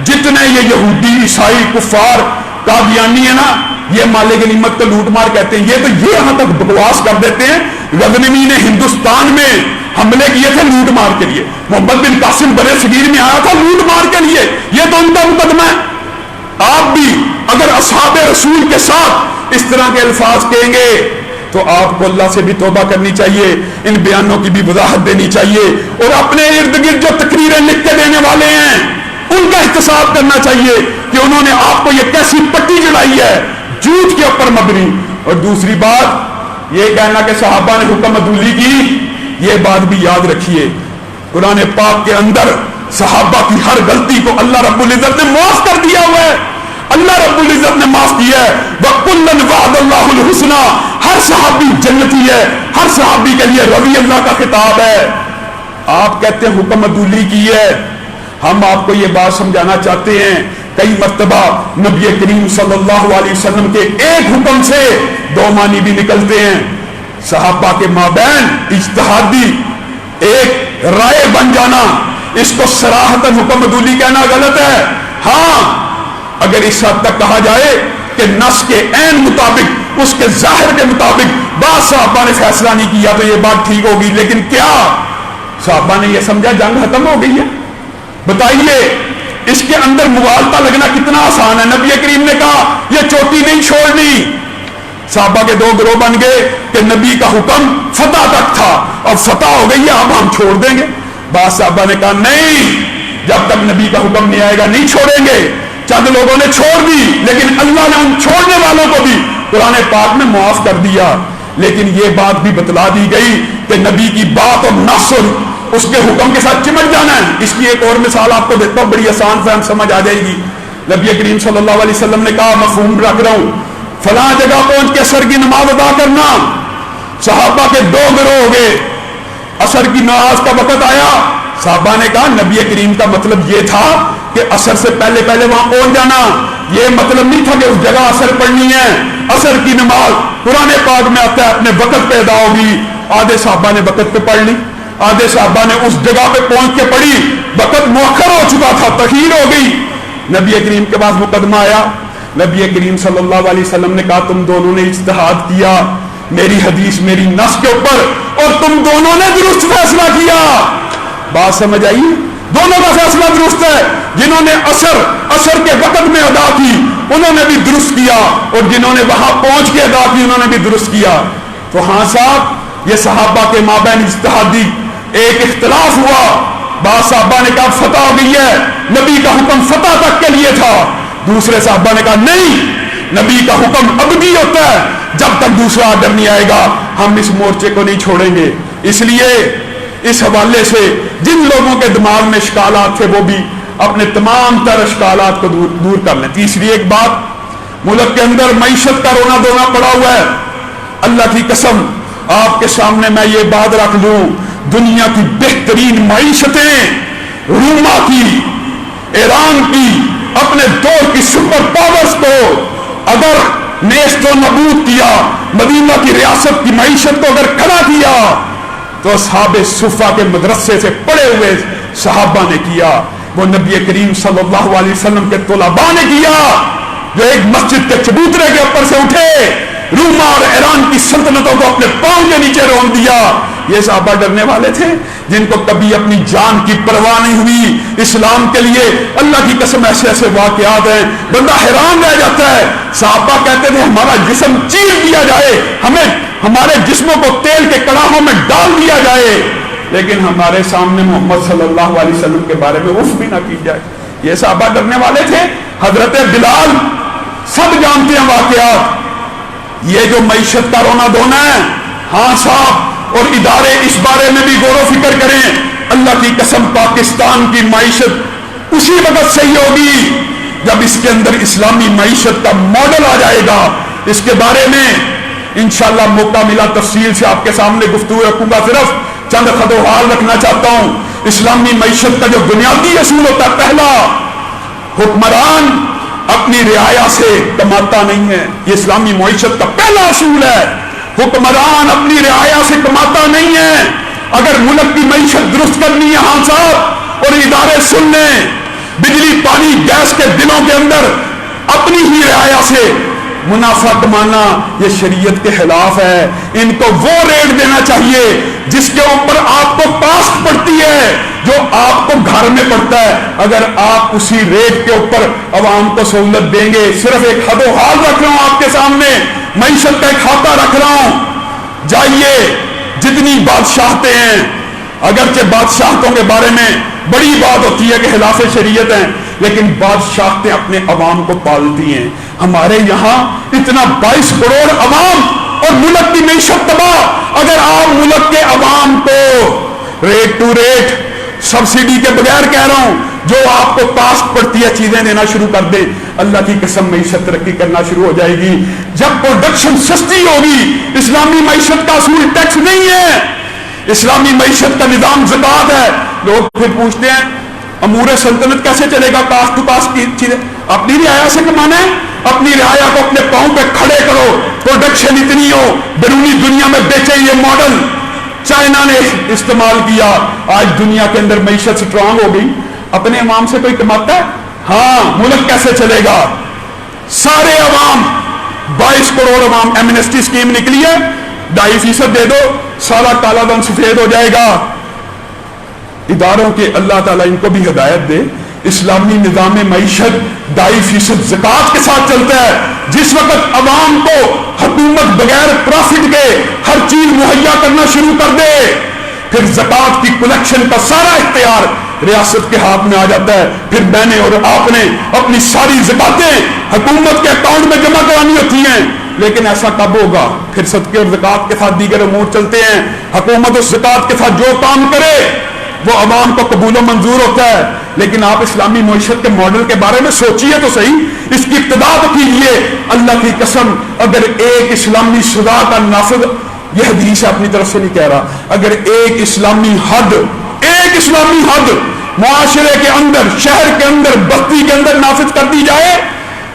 جتنے یہ یہودی عیسائی کفار قادیانی ہے نا، یہ مال غنیمت کو لوٹ مار کہتے ہیں۔ یہ تو یہ یہاں تک بکواس کر دیتے ہیں، غزنوی نے ہندوستان میں حملے کیے تھے لوٹ مار کے لیے، محمد بن قاسم برے صغیر میں آیا تھا لوٹ مار کے لیے، یہ تو ان کا مقدمہ ہے۔ آپ بھی اگر اصحاب رسول کے ساتھ اس طرح کے الفاظ کہیں گے تو آپ کو اللہ سے بھی توبہ کرنی چاہیے، ان بیانوں کی بھی وضاحت دینی چاہیے، اور اپنے ارد گرد جو تقریریں لکھ کے دینے والے ہیں ان کا احتساب کرنا چاہیے کہ انہوں نے آپ کو یہ کیسی پٹی جڑائی ہے جھوٹ کے اوپر مبنی۔ اور دوسری بات یہ کہنا کہ صحابہ نے حکم عدولی کی، یہ بات بھی یاد رکھیے، قرآن پاک کے اندر صحابہ کی ہر غلطی کو اللہ رب العزت نے معاف کر دیا ہوا ہے۔ اللہ رب العزت نے معاف کیا ہے، وَكُلًّا وَعَدَ اللَّهُ الْحُسْنَى، ہر صحابی جنتی ہے، ہر صحابی کے لیے رضی اللہ کا خطاب ہے۔ آپ کہتے ہیں حکم عدولی کی ہے، ہم آپ کو یہ بات سمجھانا چاہتے ہیں، کئی مرتبہ نبی کریم صلی اللہ علیہ وسلم کے ایک حکم سے دو معنی بھی نکلتے ہیں۔ صحابہ کے مابین اجتہادی ایک رائے بن جانا، اس کو صراحتاً حکم عدولی کہنا غلط ہے۔ ہاں اگر اس حد تک کہا جائے کہ نص کے عین مطابق، اس کے ظاہر کے مطابق بعض صحابہ نے فیصلہ نہیں کیا تو یہ بات ٹھیک ہوگی، لیکن کیا صحابہ نے یہ سمجھا جنگ ختم ہو گئی ہے؟ بتائیے اس کے اندر مغالطہ لگنا کتنا آسان ہے۔ نبی کریم نے کہا یہ چوٹی نہیں چھوڑنی، صحابہ کے دو گروہ بن گئے کہ نبی کا حکم فتح تک تھا، اب فتح ہو گئی ہے اب ہم چھوڑ دیں گے۔ بعض صحابہ نے کہا نہیں، جب تک نبی کا حکم نہیں آئے گا نہیں چھوڑیں گے۔ چند لوگوں نے چھوڑ دی، لیکن اللہ نے ان چھوڑنے والوں کو بھی قرآن پاک میں معاف کر دیا۔ لیکن یہ بات بھی بتلا دی گئی کہ نبی کی بات اور نصر اس کے حکم کے ساتھ چمٹ جانا ہے۔ اس کی ایک اور مثال آپ کو دیتا ہوں، بڑی آسان فہم سمجھ آ جائے گی۔ نبی کریم صلی اللہ علیہ وسلم نے کہا مفہوم رکھ رہا ہوں، فلاں جگہ پہنچ کے عصر کی نماز ادا کرنا۔ صحابہ کے دو گروہ ہو گئے، عصر کی نماز کا وقت آیا، صحابہ نے کہا نبی کریم کا مطلب یہ تھا کہ عصر سے پہلے پہلے وہاں پہنچ جانا، یہ مطلب نہیں تھا کہ اس جگہ عصر پڑھنی ہے۔ عصر کی نماز قرآن پاک میں آتا ہے اپنے وقت پہ ادا ہوگی۔ آدھے صحابہ نے وقت پہ پڑھ لی، آدھے صحابہ نے اس جگہ پہ پہنچ کے پڑھی، وقت مؤخر ہو چکا تھا، تخیر ہو گئی۔ نبی کریم کے پاس مقدمہ آیا، نبی کریم صلی اللہ علیہ وسلم نے کہا تم دونوں نے اجتہاد کیا میری حدیث میری نص کے اوپر اور تم دونوں نے درست فیصلہ کیا. بات سمجھ آئی؟ دونوں کا فیصلہ درست ہے. جنہوں نے عصر کے وقت میں ادا کی انہوں نے بھی درست کیا اور جنہوں نے وہاں پہنچ کے ادا کی انہوں نے بھی درست کیا. تو ہاں صاحب یہ صحابہ کے مابین اجتہادی ایک اختلاف ہوا. بعض صحابہ نے کہا فتح ہو گئی ہے, نبی کا حکم فتح تک کے لیے تھا. دوسرے صحابہ نے کہا نہیں, نبی کا حکم ابدی ہوتا ہے, جب تک دوسرا آرڈر نہیں آئے گا ہم اس مورچے کو نہیں چھوڑیں گے. اس لیے اس حوالے سے جن لوگوں کے دماغ میں اشکالات تھے وہ بھی اپنے تمام تر اشکالات کو دور کر لیں. تیسری ایک بات, ملک کے اندر معیشت کا رونا دھونا پڑا ہوا ہے. اللہ کی قسم آپ کے سامنے میں یہ بات رکھ لوں, دنیا کی بہترین معیشتیں روما کی, ایران کی, اپنے دور کی سپر پاورز کو اگر نیست و نابود کیا, مدینہ کی ریاست کی معیشت کو اگر کھڑا کیا تو اصحاب صفہ کے مدرسے سے پڑے ہوئے صحابہ نے کیا, وہ نبی کریم صلی اللہ علیہ وسلم کے طلباء نے کیا جو ایک مسجد کے چبوترے کے اوپر سے اٹھے, روما اور ایران کی سلطنتوں کو اپنے پاؤں کے نیچے رون دیا. یہ صحابہ ڈرنے والے تھے جن کو کبھی اپنی جان کی پرواہ نہیں ہوئی اسلام کے لیے. اللہ کی قسم ایسے ایسے واقعات ہیں بندہ حیران رہ جاتا ہے. صحابہ کہتے تھے ہمارا جسم چیر دیا جائے, ہمیں ہمارے جسموں کو تیل کے کڑاہوں میں ڈال دیا جائے, لیکن ہمارے سامنے محمد صلی اللہ علیہ وسلم کے بارے میں اف بھی نہ کی جائے. یہ صحابہ ڈرنے والے تھے. حضرت بلال سب جانتے ہیں واقعات. یہ جو معیشت کا رونا دھونا ہے, ہاں صاحب, اور ادارے اس بارے میں بھی غور و فکر کریں. اللہ کی قسم پاکستان کی معیشت اسی وقت صحیح ہوگی جب اس کے اندر اسلامی معیشت کا ماڈل آ جائے گا. اس کے بارے میں انشاءاللہ موقع ملا تفصیل سے آپ کے سامنے گفتگو رکھوں گا. صرف چند خط و حال رکھنا چاہتا ہوں. اسلامی معیشت کا جو بنیادی اصول ہوتا ہے, پہلا, حکمران اپنی رعایا سے کماتا نہیں ہے. یہ اسلامی معیشت کا پہلا اصول ہے. حکمران اپنی رعایا سے کماتا نہیں ہے. اگر ملک کی معیشت درست کرنی ہے ہاں صاحب, اور ادارے سن لیں, بجلی پانی گیس کے دنوں کے اندر اپنی ہی رعایا سے منافع کمانا یہ شریعت کے خلاف ہے. ان کو وہ ریٹ دینا چاہیے جس کے اوپر آپ کو کاسٹ پڑتی ہے, جو آپ کو گھر میں پڑتا ہے. اگر آپ اسی ریٹ کے اوپر عوام کو سہولت دیں گے, صرف ایک حد و حال رکھ رہا ہوں آپ کے سامنے, معیشت کا ایک خاکہ رکھ رہا ہوں. جائیے جتنی بادشاہتیں ہیں, اگرچہ بادشاہتوں کے بارے میں بڑی بات ہوتی ہے کہ خلاف شریعت ہیں, لیکن بادشاہتیں اپنے عوام کو پالتی ہیں. ہمارے یہاں اتنا 22 کروڑ عوام اور ملک کی معیشت تباہ. اگر آپ ملک کے عوام کو ریٹ ٹو ریٹ سبسڈی کے بغیر کہہ رہا ہوں, جو آپ کو کاسٹ پڑتی ہے چیزیں دینا شروع کر دیں, اللہ کی قسم معیشت ترقی کرنا شروع ہو جائے گی. جب پروڈکشن سستی ہوگی, اسلامی معیشت کا اصول ٹیکس نہیں ہے, اسلامی معیشت کا نظام زکات ہے. لوگ پھر پوچھتے ہیں امور سلطنت کیسے چلے گا, کاسٹ ٹو کاسٹ کی چیزیں. اپنی رعایا سے کمانا ہے, اپنی رعایا کو اپنے پاؤں پہ کھڑے کرو, پروڈکشن اتنی ہو, بیرونی دنیا میں بیچے. یہ ماڈل چائنا نے استعمال کیا. آج دنیا کے اندر معیشت سٹرانگ ہو گئی. اپنے عوام سے کوئی کماتا ہے؟ ہاں. ملک کیسے چلے گا؟ سارے عوام 22 کروڑ عوام, ایمنسٹی اسکیم نکلی ہے, 2.5% دے دو, سارا کالا دھن سفید ہو جائے گا. اداروں کے اللہ تعالیٰ ان کو بھی ہدایت دے. اسلامی نظام معیشت 2.5% زکات کے ساتھ چلتا ہے. جس وقت عوام کو حکومت بغیر پروفٹ کے ہر چیز مہیا کرنا شروع کر دے, پھر زکات کی کلیکشن کا سارا اختیار ریاست کے ہاتھ میں آ جاتا ہے. پھر میں نے اور آپ نے اپنی ساری زکاتیں حکومت کے اکاؤنٹ میں جمع کرانی ہوتی ہیں. لیکن ایسا کب ہوگا؟ پھر صدقے اور زکات کے ساتھ دیگر امور چلتے ہیں. حکومت اس زکات کے ساتھ جو کام کرے وہ عوام کو قبول و منظور ہوتا ہے. لیکن آپ اسلامی معیشت کے ماڈل کے بارے میں سوچیے تو صحیح, اس کی ابتدا تو کیجیے. اللہ کی قسم اگر ایک اسلامی سزا کا نافذ, یہ حدیث اپنی طرف سے نہیں کہہ رہا, اگر ایک اسلامی حد معاشرے کے اندر, شہر کے اندر, بستی کے اندر نافذ کر دی جائے,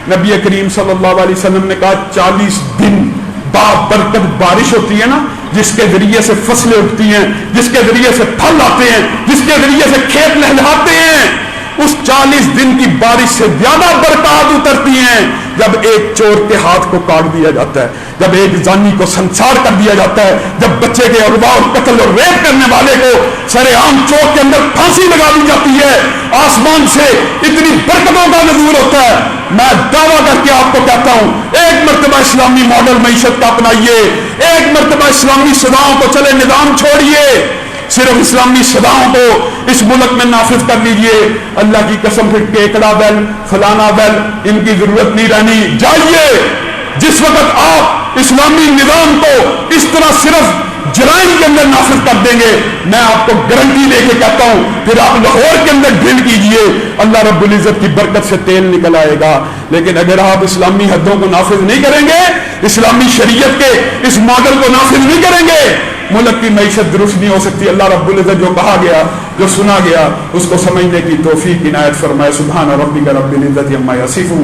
نبی کریم صلی اللہ علیہ وسلم نے کہا 40 دن بابرکت بارش ہوتی ہے نا, جس کے ذریعے سے فصلیں اٹھتی ہیں, جس کے ذریعے سے پھل آتے ہیں, جس کے ذریعے سے کھیت لہلاتے ہیں, اس 40 دن کی بارش سے زیادہ برکات اترتی ہیں جب ایک چور کے ہاتھ کو کاٹ دیا جاتا ہے، جب ایک زانی کو سنسار کر دیا جاتا ہے، جب بچے کے اغوا اور قتل اور ریپ کرنے والے کو سر عام چوک کے اندر پھانسی لگا دی جاتی ہے، آسمان سے اتنی برکتوں کا نزول ہوتا ہے۔ میں دعویٰ کر کے آپ کو کہتا ہوں، ایک مرتبہ اسلامی ماڈل معیشت کا اپنائیے، ایک مرتبہ اسلامی صداؤں کو چلے نظام چھوڑیے، صرف اسلامی صداؤں کو اس ملک میں نافذ کر لیجئے۔ اللہ کی قسم، پھر کیکڑا بیل فلانا بیل ان کی ضرورت نہیں رہنی۔ جائیے، جس وقت آپ اسلامی نظام کو اس طرح صرف جرائم کے اندر نافذ کر دیں گے، میں آپ کو گارنٹی دے کے کہتا ہوں پھر آپ لاہور کے اندر ڈرل کیجئے، اللہ رب العزت کی برکت سے تیل نکل آئے گا۔ لیکن اگر آپ اسلامی حدوں کو نافذ نہیں کریں گے، اسلامی شریعت کے اس ماڈل کو نافذ نہیں کریں گے، ملک کی معیشت درست نہیں ہو سکتی۔ اللہ رب العزت جو کہا گیا، جو سنا گیا، اس کو سمجھنے کی توفیق عنایت فرمائے۔ سبحان ربک رب العزت عما یصفون۔